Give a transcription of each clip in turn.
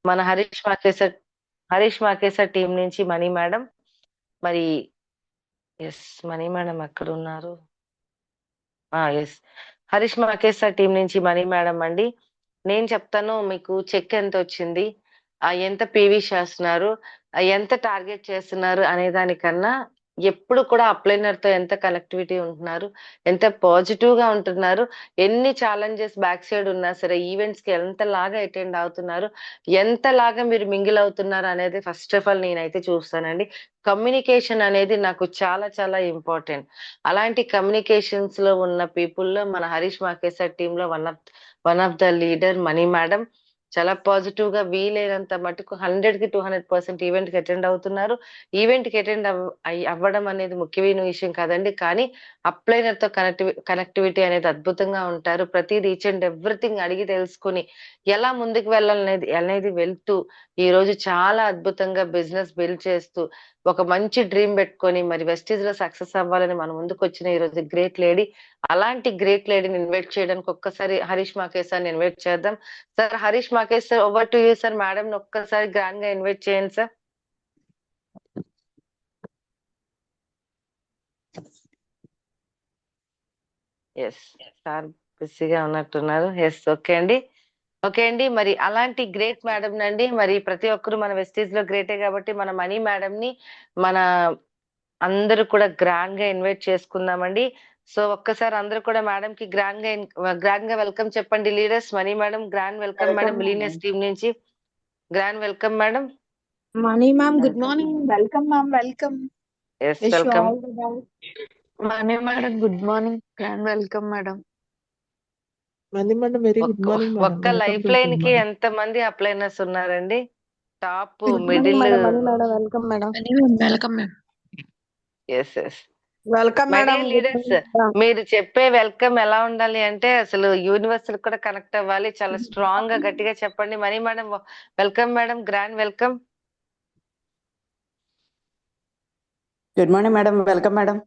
మన హరీష్ మాకేసర్ టీం నుంచి మణి మేడం. మరి ఎస్, మణి మేడం ఎక్కడ ఉన్నారు? ఎస్, హరీష్ మాకేసర్ టీం నుంచి మణి మేడం అండి. నేను చెప్తాను మీకు చెక్ ఎంత వచ్చింది, ఎంత పీవీ చేస్తున్నారు, ఎంత టార్గెట్ చేస్తున్నారు అనే దానికన్నా ఎప్పుడు కూడా అప్లైనర్ తో ఎంత కనెక్టివిటీ ఉంటున్నారు, ఎంత పాజిటివ్ గా ఉంటున్నారు, ఎన్ని ఛాలెంజెస్ బ్యాక్ సైడ్ ఉన్నా సరే ఈవెంట్స్ కి ఎంతలాగా అటెండ్ అవుతున్నారు, ఎంతలాగా మీరు మింగిల్ అవుతున్నారు అనేది ఫస్ట్ ఆఫ్ ఆల్ నేనైతే చూస్తానండి. కమ్యూనికేషన్ అనేది నాకు చాలా చాలా ఇంపార్టెంట్. అలాంటి కమ్యూనికేషన్స్ లో ఉన్న పీపుల్ లో మన హరీష్ మాకేసర్ టీమ్ లో one of the leader Mani madam. చాలా పాజిటివ్ గా వీలైనంత మటుకు 100కి 200% ఈవెంట్ కి అటెండ్ అవుతున్నారు. ఈవెంట్ కి అటెండ్ అవ్వడం అనేది ముఖ్యమైన విషయం కాదండి, కానీ అప్లైనర్ తో కనెక్టివిటీ అనేది అద్భుతంగా ఉంటారు. ప్రతిదీ ఈచ్ అండ్ ఎవ్రీథింగ్ అడిగి తెలుసుకుని ఎలా ముందుకు వెళ్ళాలనేది అనేది వెళ్తూ ఈ రోజు చాలా అద్భుతంగా బిజినెస్ బిల్డ్ చేస్తూ ఒక మంచి డ్రీమ్ పెట్టుకొని మరి వెస్టీజ్ లో సక్సెస్ అవ్వాలని మన ముందుకు వచ్చిన ఈ రోజు గ్రేట్ లేడీ. అలాంటి గ్రేట్ లేడీని ఇన్వైట్ చేయడానికి ఒక్కసారి హరీష్ మాకేష్ సార్ ఇన్వైట్ చేద్దాం. Sir Harish Makesh sir, over to you sir. Madam ఒక్కసారి గ్రాండ్ గా ఇన్వైట్ చేయండి సార్. ఎస్, సార్ బిజీగా ఉన్నట్టున్నారు. ఎస్, ఓకే అండి. ఓకే అండి, మరి అలాంటి గ్రేట్ మేడం నండి మరి ప్రతి ఒక్కరు మన వెస్టీజ్ లో గ్రేటే కాబట్టి మన మణి మేడం ని మన అందరూ కూడా గ్రాండ్ గా ఇన్వైట్ చేసుకుందామండి. సో ఒక్కసారి అందరూ కూడా మేడం కి గ్రాండ్ గా వెల్కమ్ చెప్పండి. Leaders Mani madam grand welcome madam, మిలీనియస్ టీమ్ నుంచి grand welcome madam. Mani ma'am, good morning. Welcome ma'am, welcome. Yes, Wish you welcome. all the best. Mani madam, good morning. Grand welcome, madam. Mani madam, very good morning, madam. ఒక్క Welcome life to line team, కి madam. ఎంత మంది అప్లైనర్స్ ఉన్నారండి? Top, Good morning, middle. madam. Mani madam, welcome, madam. Welcome, ma'am. Yes yes. Welcome, my madam. Dear Good leaders, morning, madam. మీరు చెప్పే welcome ఎలా ఉండాలి అంటే అసలు యూనివర్స్ కూడా కనెక్ట్ అవ్వాలి. చాలా స్ట్రాంగ్ గా గట్టిగా చెప్పండి. Money madam welcome madam, grand welcome. Good morning, madam. Welcome, madam.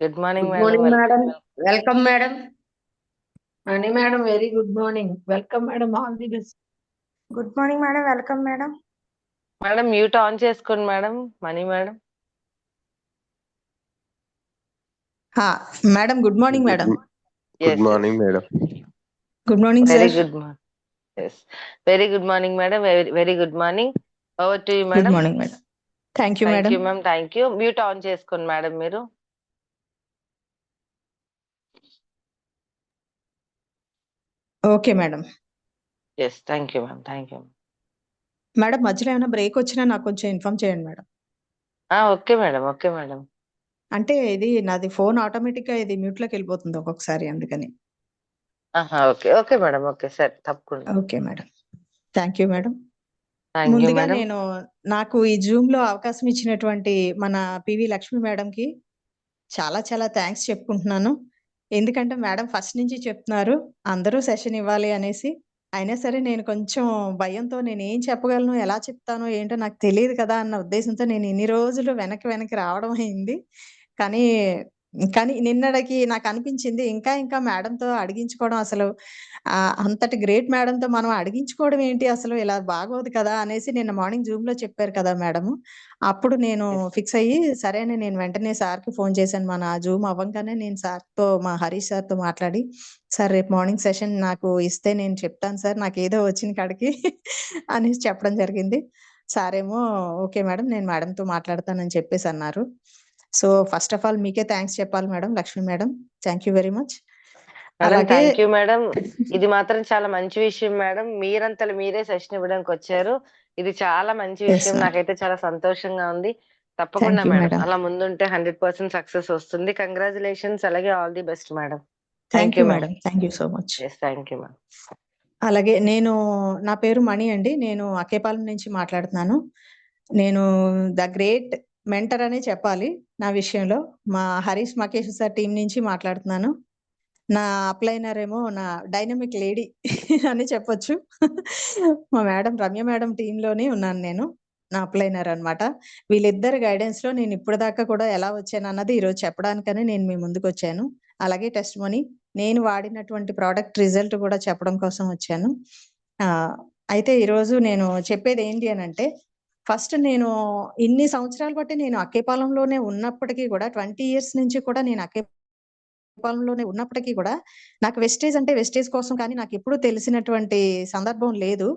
Good morning Good madam. morning, madam. Welcome, madam. Mani madam, very good morning. Welcome, madam. All the best. Good morning, madam. Welcome, madam. Madam mute on చేసుకోండి madam. Mani madam. Madam, good morning, madam. Good morning, madam. Good morning, very sir. Good morning. Yes, very good morning madam. Very good morning. Over to you Good madam. morning, madam. Thank you, thank madam. You ma'am, thank you. Mute on చేసుకోండి madam మీరు. Okay, madam. Yes, thank you ma'am, thank you. Madam మధ్యలో ఏమైనా break వచ్చినా నాకు కొంచెం inform చేయండి madam. Okay madam, okay madam. అంటే ఇది నాది ఫోన్ ఆటోమేటిక్ గా ఇది మ్యూట్ లోకి వెళ్ళిపోతుంది ఒక్కొక్కసారి, అందుకని. Okay okay madam, okay sir, తప్పకుండా. Okay madam, thank you madam. Thank you ముందుగా మేడం. నాకు ఈ జూమ్ లో అవకాశం ఇచ్చినటువంటి మన పివి లక్ష్మి మేడం కి చాలా చాలా థ్యాంక్స్ చెప్పుకుంటున్నాను. ఎందుకంటే మేడం ఫస్ట్ నుంచి చెప్తున్నారు అందరూ సెషన్ ఇవ్వాలి అనేసి. అయినా సరే నేను కొంచెం భయంతో నేను ఏం చెప్పగలను, ఎలా చెప్తానో ఏంటో నాకు తెలియదు కదా అన్న ఉద్దేశంతో నేను ఇన్ని రోజులు వెనక్కి రావడం అయింది. కానీ నిన్నటికి నాకు అనిపించింది ఇంకా ఇంకా మేడంతో అడిగించుకోవడం అసలు అంతటి గ్రేట్ మేడంతో మనం అడిగించుకోవడం ఏంటి, అసలు ఇలా బాగోదు కదా అనేసి నిన్న మార్నింగ్ జూమ్ లో చెప్పారు కదా మేడం. అప్పుడు నేను ఫిక్స్ అయ్యి సరే అని నేను వెంటనే సార్కి ఫోన్ చేశాను. మన జూమ్ అవ్వగానే నేను సార్తో, మా హరీష్ సార్తో మాట్లాడి, సార్ రేపు మార్నింగ్ సెషన్ నాకు ఇస్తే నేను చెప్తాను సార్, నాకు ఏదో వచ్చిన కాడికి అనేసి చెప్పడం జరిగింది. సార్ ఏమో ఓకే మేడం, నేను మేడంతో మాట్లాడతానని చెప్పేసి అన్నారు. సో ఫస్ట్ ఆఫ్ ఆల్ మీకే థ్యాంక్స్ చెప్పాలి madam, Lakshmi madam. Thank you very much. Madam thank you madam. ఇది మాత్రం చాలా మంచి విషయం మేడం, మీరంతలో మీరే సెషన్ ఇవ్వడానికి వచ్చారు. ఇది చాలా మంచి విషయం, నాకైతే చాలా సంతోషంగా ఉంది. తప్పకుండా మేడం, అలా ముందుంటే 100% సక్సెస్ వస్తుంది. కంగ్రాచులేషన్స్, అలాగే all the best madam. Thank you madam, thank you so much. Thank you madam. అలాగే నా పేరు మణి అండి, నేను అక్కేపాలెం నుంచి మాట్లాడుతున్నాను. నేను ద గ్రేట్ మెంటర్ అనే చెప్పాలి నా విషయంలో. మా హరీష్ మకేష్ సార్ టీం నుంచి మాట్లాడుతున్నాను. నా అప్లైనర్ ఏమో నా డైనమిక్ లేడీ అని చెప్పొచ్చు. మా మేడం రమ్య మేడం టీంలోనే ఉన్నాను నేను, నా అప్లైనర్ అన్నమాట. వీళ్ళిద్దరు గైడెన్స్ లో నేను ఇప్పటిదాకా కూడా ఎలా వచ్చాను అన్నది ఈరోజు చెప్పడానికనే నేను మీ ముందుకు వచ్చాను. అలాగే టెస్ట్ మనీ, నేను వాడినటువంటి ప్రోడక్ట్ రిజల్ట్ కూడా చెప్పడం కోసం వచ్చాను. అయితే ఈరోజు నేను చెప్పేది ఏంటి అని అంటే, ఫస్ట్ నేను ఇన్ని సంవత్సరాలు బట్టి నేను అక్కేపాలెంలోనే ఉన్నప్పటికీ కూడా 20 ఇయర్స్ నుంచి కూడా నేను అక్కేపాలెంలోనే ఉన్నప్పటికీ కూడా నాకు వెస్టేజ్ అంటే వెస్టేజ్ కోసం కానీ నాకు ఎప్పుడూ తెలిసినటువంటి సందర్భం లేదు.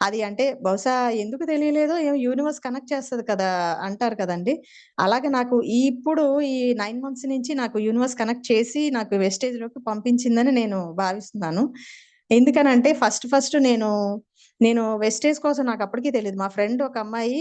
అది అంటే బహుశా ఎందుకు తెలియలేదో ఏమో యూనివర్స్ కనెక్ట్ చేస్తది కదా అంటారు కదండీ! అలాగే నాకు ఇప్పుడు ఈ 9 మంత్స్ నుంచి నాకు యూనివర్స్ కనెక్ట్ చేసి నాకు వెస్టేజ్‌లోకి పంపించిందని నేను భావిస్తున్నాను. ఎందుకనంటే ఫస్ట్ నేను వెస్టేజ్ కోసం నాకు అప్పటికి తెలీదు. మా ఫ్రెండ్ ఒక అమ్మాయి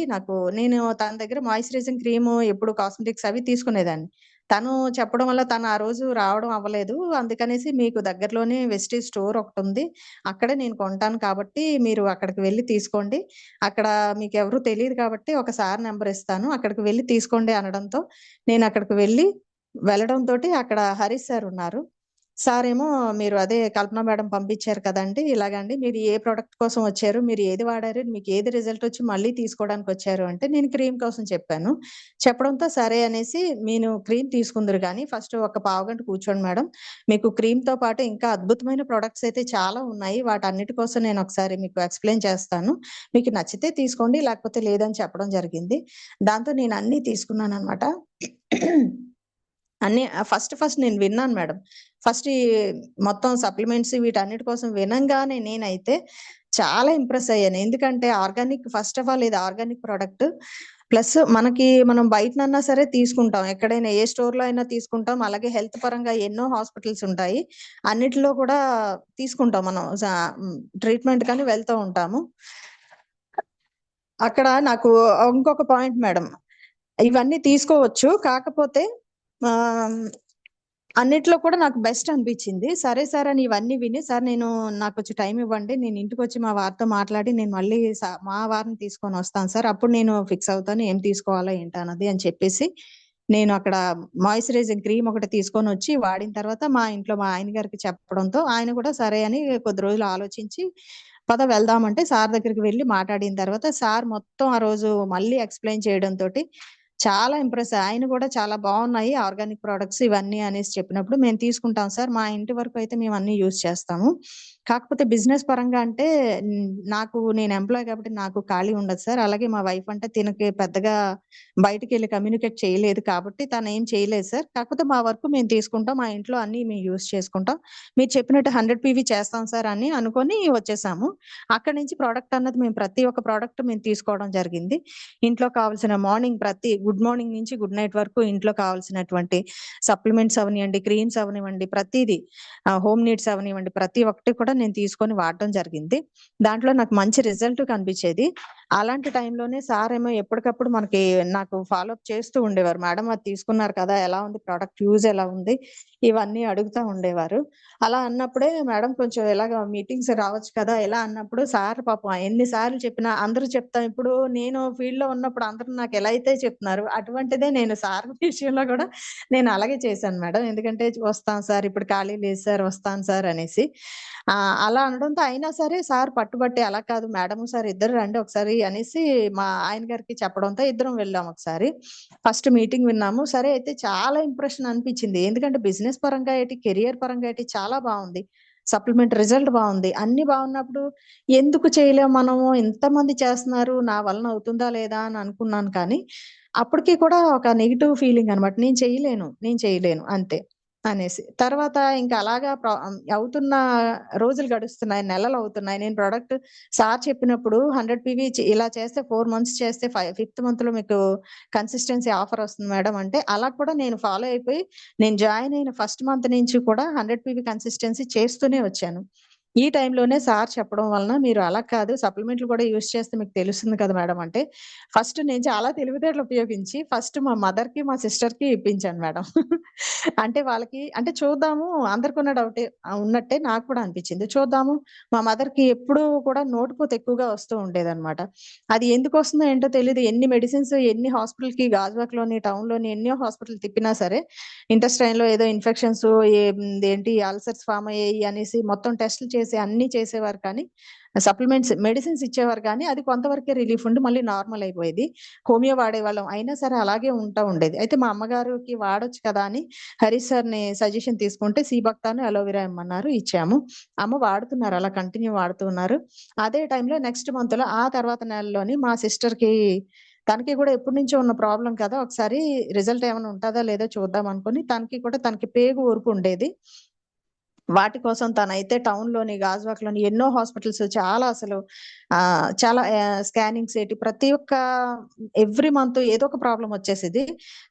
నేను తన దగ్గర మాయిశ్చరైజింగ్ క్రీమ్ ఎప్పుడు కాస్మెటిక్స్ అవి తీసుకునేదాన్ని. తను చెప్పడం వల్ల తను ఆ రోజు రావడం అవ్వలేదు. అందుకనేసి మీకు దగ్గరలోనే వెస్టేజ్ స్టోర్ ఒకటుంది. అక్కడే నేను కొంటాను కాబట్టి మీరు అక్కడికి వెళ్లి తీసుకోండి. అక్కడ మీకెవరు తెలీదు కాబట్టి ఒక సార్ నంబర్ ఇస్తాను. అక్కడికి వెళ్లి తీసుకోండి అనడంతో నేను అక్కడికి వెళ్ళడంతోటి అక్కడ హరీష్ సార్ ఉన్నారు. సార్ ఏమో మీరు అదే కల్పన మేడం పంపించారు కదండీ! ఇలాగండి మీరు ఏ ప్రొడక్ట్ కోసం వచ్చారు? మీరు ఏది వాడారు? మీకు ఏది రిజల్ట్ వచ్చి మళ్ళీ తీసుకోవడానికి వచ్చారు అంటే నేను క్రీమ్ కోసం చెప్పాను. చెప్పడంతో సరే అనేసి మీరు క్రీమ్ తీసుకుందురు గానీ ఫస్ట్ ఒక పావుగంట కూర్చోండి మేడం. మీకు క్రీమ్‌తో పాటు ఇంకా అద్భుతమైన ప్రొడక్ట్స్ అయితే చాలా ఉన్నాయి. వాటన్నిటి కోసం నేను ఒకసారి మీకు ఎక్స్‌ప్లెయిన్ చేస్తాను. మీకు నచ్చితే తీసుకోండి లేకపోతే లేదని చెప్పడం జరిగింది. దాంతో నేను అన్నీ తీసుకున్నాననమాట. అన్నీ ఫస్ట్ నేను విన్నాను మేడం. ఫస్ట్ ఈ మొత్తం సప్లిమెంట్స్ వీటన్నిటి కోసం వినంగానే నేనైతే చాలా ఇంప్రెస్ అయ్యాను. ఎందుకంటే ఫస్ట్ ఆఫ్ ఆల్ ఇది ఆర్గానిక్ ప్రొడక్ట్. ప్లస్ మనం బయటనన్నా సరే తీసుకుంటాం. ఎక్కడైనా ఏ స్టోర్‌లో అయినా తీసుకుంటాం. అలాగే హెల్త్ పరంగా ఎన్నో హాస్పిటల్స్ ఉంటాయి. అన్నిటిలో కూడా తీసుకుంటాం మనం. ట్రీట్‌మెంట్‌కని వెళ్తూ ఉంటాము. అక్కడ నాకు ఇంకొక పాయింట్ మేడం. ఇవన్నీ తీసుకోవచ్చు. కాకపోతే ఆహ్, అన్నిట్లో కూడా నాకు బెస్ట్ అనిపించింది. సరే సార్ అని ఇవన్నీ విని, సార్ నాకు కొంచెం టైం ఇవ్వండి. నేను ఇంటికొచ్చి మా వారితో మాట్లాడి నేను మళ్ళీ మా వారిని తీసుకొనొస్తాను సార్. అప్పుడు నేను ఫిక్స్ అవుతాను. ఏం తీసుకోవాలా ఏంటన్నది అని చెప్పేసి, నేను అక్కడ మాయిశ్చరైజింగ్ క్రీమ్ ఒకటి తీసుకొనొచ్చి వాడిన తర్వాత మా ఇంట్లో మా ఆయన గారికి చెప్పడంతో ఆయన కూడా సరే అని కొద్ది రోజులు ఆలోచించి, పద వెళ్దామంటే సార్ దగ్గరికి వెళ్లి మాట్లాడిన తర్వాత సార్ మొత్తం ఆ రోజు మళ్ళీ ఎక్స్‌ప్లెయిన్ చేయడంతోటి చాలా ఇంప్రెస్ ఆయన కూడా చాలా బావున్నాయి ఆర్గానిక్ ప్రొడక్ట్స్ ఇవన్నీ అనేసి చెప్పినప్పుడు, మేము తీసుకుంటాం సార్. మా ఇంటి వరకు అయితే మేము అన్నీ యూజ్ చేస్తాము. కాకపోతే బిజినెస్ పరంగా అంటే నేను ఎంప్లాయీ కాబట్టి నాకు ఖాళీ ఉండదు సార్. అలాగే మా వైఫ్ అంటే తినకి పెద్దగా బయటికెళ్ళి కమ్యూనికేట్ చేయలేదు కాబట్టి తనేం చేయలేదు సార్. కాకపోతే మా వరకు మేము తీసుకుంటాం. మా ఇంట్లో అన్నీ మేము యూజ్ చేసుకుంటాం. మీరు చెప్పినట్టు 100 పీవీ చేస్తాం సార్ అని అనుకోని వచ్చేసాము. అక్కడి నుంచి ప్రొడక్ట్ అన్నది మేము ప్రతి ఒక్క ప్రొడక్ట్ మేము తీసుకోవడం జరిగింది. ఇంట్లో కావాల్సిన గుడ్ మార్నింగ్ నుంచి గుడ్ నైట్ వరకు ఇంట్లో కావాల్సినటువంటి సప్లిమెంట్స్ అవనియండి, క్రీమ్స్ అవనివ్వండి, ప్రతీదీ హోమ్ నీడ్స్ అవనివ్వండి, ప్రతి ఒక్కటి కూడా నేను తీసుకొని వాడటం జరిగింది. దాంట్లో నాకు మంచి రిజల్ట్ కనిపించేది. అలాంటి టైంలోనే సార్ ఏమో ఎప్పటికప్పుడు నాకు ఫాలో అప్ చేస్తూ ఉండేవారు. మేడం అది తీసుకున్నారు కదా! ఎలా ఉంది ప్రొడక్ట్ యూజ్ ఎలా ఉంది? ఇవన్నీ అడుగుతా ఉండేవారు. అలా అన్నప్పుడే మేడం కొంచెం ఇలాగ మీటింగ్స్ రావచ్చు కదా! ఇలా అన్నప్పుడు సార్ పాపం ఎన్ని సార్లు చెప్పినా అందరూ చెప్తాం. ఇప్పుడు నేను ఫీల్డ్‌లో ఉన్నప్పుడు అందరూ నాకు ఎలా అయితే చెప్తున్నారు, అటువంటిదే నేను సార్ విషయంలో కూడా నేను అలాగే చేశాను మేడం. ఎందుకంటే వస్తాను సార్, ఇప్పుడు ఖాళీ లేదు సార్, వస్తాను సార్ అనేసి. అలా అనడంతో అయినా సరే సార్ పట్టుబట్టి అలా కాదు మేడం, సార్ ఇద్దరు రండి ఒకసారి అనేసి మా ఆయన గారికి చెప్పడంతో ఇద్దరం వెళ్ళాం ఒకసారి. ఫస్ట్ మీటింగ్ విన్నాము. సరే అయితే చాలా ఇంప్రెషన్ అనిపించింది. ఎందుకంటే బిజినెస్ పరంగా కెరియర్ పరంగా చాలా బావుంది. సప్లిమెంట్ రిజల్ట్ బావుంది. అన్నీ బాగున్నప్పుడు ఎందుకు చేయలేము మనము? ఇంతమంది చేస్తున్నారు. నా వలన అవుతుందా లేదా అని అనుకున్నాను కానీ, అప్పటికి కూడా ఒక నెగెటివ్ ఫీలింగ్ అనమాట. నేను చేయలేను అంతే అనేసి. తర్వాత ఇంకా అలాగా అవుతున్న రోజులు గడుస్తున్నాయి. నెలలవుతున్నాయి. నేను ప్రొడక్ట్ సార్ చెప్పినప్పుడు 100 పీవీ ఇలా చేస్తే 4 మంత్స్ చేస్తే ఫిఫ్త్ మంత్‌లో మీకు కన్సిస్టెన్సీ ఆఫర్ వస్తుంది మేడం అంటే, అలా కూడా నేను ఫాలో అయిపోయి నేను జాయిన్ అయిన ఫస్ట్ మంత్ నుంచి కూడా 100 పీవీ కన్సిస్టెన్సీ చేస్తూనే వచ్చాను. ఈ టైంలోనే సార్ చెప్పడం వలన మీరు అలా కాదు సప్లిమెంట్లు కూడా యూజ్ చేస్తే మీకు తెలుస్తుంది కదా మేడం అంటే, ఫస్ట్ నేను చాలా తెలివితేటలు ఉపయోగించి ఫస్ట్ మా మదర్‌కి, మా సిస్టర్‌కి ఇప్పించాను మేడం. అంటే వాళ్ళకి అంటే చూద్దాము అందరికున్న డౌటే ఉన్నట్టే నాకు కూడా అనిపించింది. చూద్దాము మా మదర్‌కి ఎప్పుడూ కూడా నోటిపూత ఎక్కువగా వస్తూ ఉండేదనమాట. అది ఎందుకొస్తుందో ఏంటో తెలీదు. ఎన్ని మెడిసిన్స్ ఎన్ని హాస్పిటల్‌కి గాజువాకలోని, టౌన్‌లోని ఎన్నో హాస్పిటల్ తిప్పినా సరే, ఇంటెస్టైన్‌లో ఏదో ఇన్ఫెక్షన్స్ ఏంటి అల్సర్స్ ఫార్మ్ అయ్యాయి అనేసి మొత్తం టెస్టులు చేసి అన్ని చేసేవారు కానీ సప్లిమెంట్స్ మెడిసిన్స్ ఇచ్చేవారు కానీ అది కొంతవరకే రిలీఫ్ ఉండి మళ్ళీ నార్మల్ అయిపోయేది. హోమియో వాడేవాళ్ళం అయినా సరే అలాగే ఉంటా ఉండేది. అయితే మా అమ్మగారికి వాడొచ్చు కదా అని హరీష్ సార్ని సజెషన్ తీసుకుంటే సీబక్తాను అలోవెరా ఇమ్మన్నారు, ఇచ్చాము. అమ్మ వాడుతున్నారు, అలా కంటిన్యూ వాడుతూ ఉన్నారు. అదే టైంలో నెక్స్ట్ మంత్ లో ఆ తర్వాత నెలలోని మా సిస్టర్ కి తనకి కూడా ఎప్పటి నుంచో ఉన్న ప్రాబ్లం కదా, ఒకసారి రిజల్ట్ ఏమైనా ఉంటుందా లేదో చూద్దాం అనుకుని తనకి పేగు ఊరుకు ఉండేది. వాటి కోసం తనైతే టౌన్ లోని గాజువాక్ లోని ఎన్నో హాస్పిటల్స్ చాలా అసలు చాలా స్కానింగ్స్ ఏంటి ప్రతి ఒక్క ఎవ్రీ మంత్ ఏదో ఒక ప్రాబ్లం వచ్చేసింది.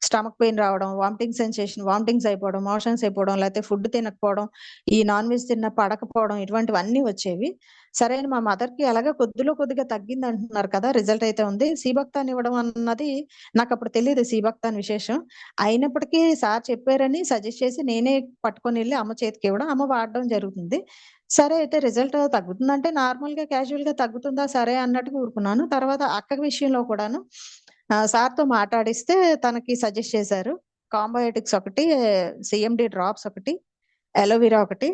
స్టమక్ పెయిన్ రావడం, వామిటింగ్ సెన్సేషన్, వామిటింగ్స్ అయిపోవడం, మోషన్స్ అయిపోవడం, లేకపోతే ఫుడ్ తినకపోవడం, ఈ నాన్ వెజ్ తిన్న పడకపోవడం, ఇటువంటివన్నీ వచ్చేవి. సరే అని మా మదర్ కి అలాగా కొద్దిగా తగ్గింది అంటున్నారు కదా, రిజల్ట్ అయితే ఉంది. సీబక్తాన్ ఇవ్వడం అన్నది నాకు అప్పుడు తెలియదు సీబక్తాన్ విశేషం. అయినప్పటికీ సార్ చెప్పారని సజెస్ట్ చేసి నేనే పట్టుకొని వెళ్ళి అమ్మ చేతికి ఇవ్వడం, అమ్మ వాడడం జరుగుతుంది. సరే అయితే రిజల్ట్ తగ్గుతుందంటే నార్మల్ గా క్యాజువల్ గా తగ్గుతుందా సరే అన్నట్టుగా ఊరుకున్నాను. తర్వాత అక్క విషయంలో కూడాను సార్ తో మాట్లాడిస్తే తనకి సజెస్ట్ చేశారు కాంబయోటిక్స్ ఒకటి, సిఎండి డ్రాప్స్ ఒకటి, అలోవెరా ఒకటి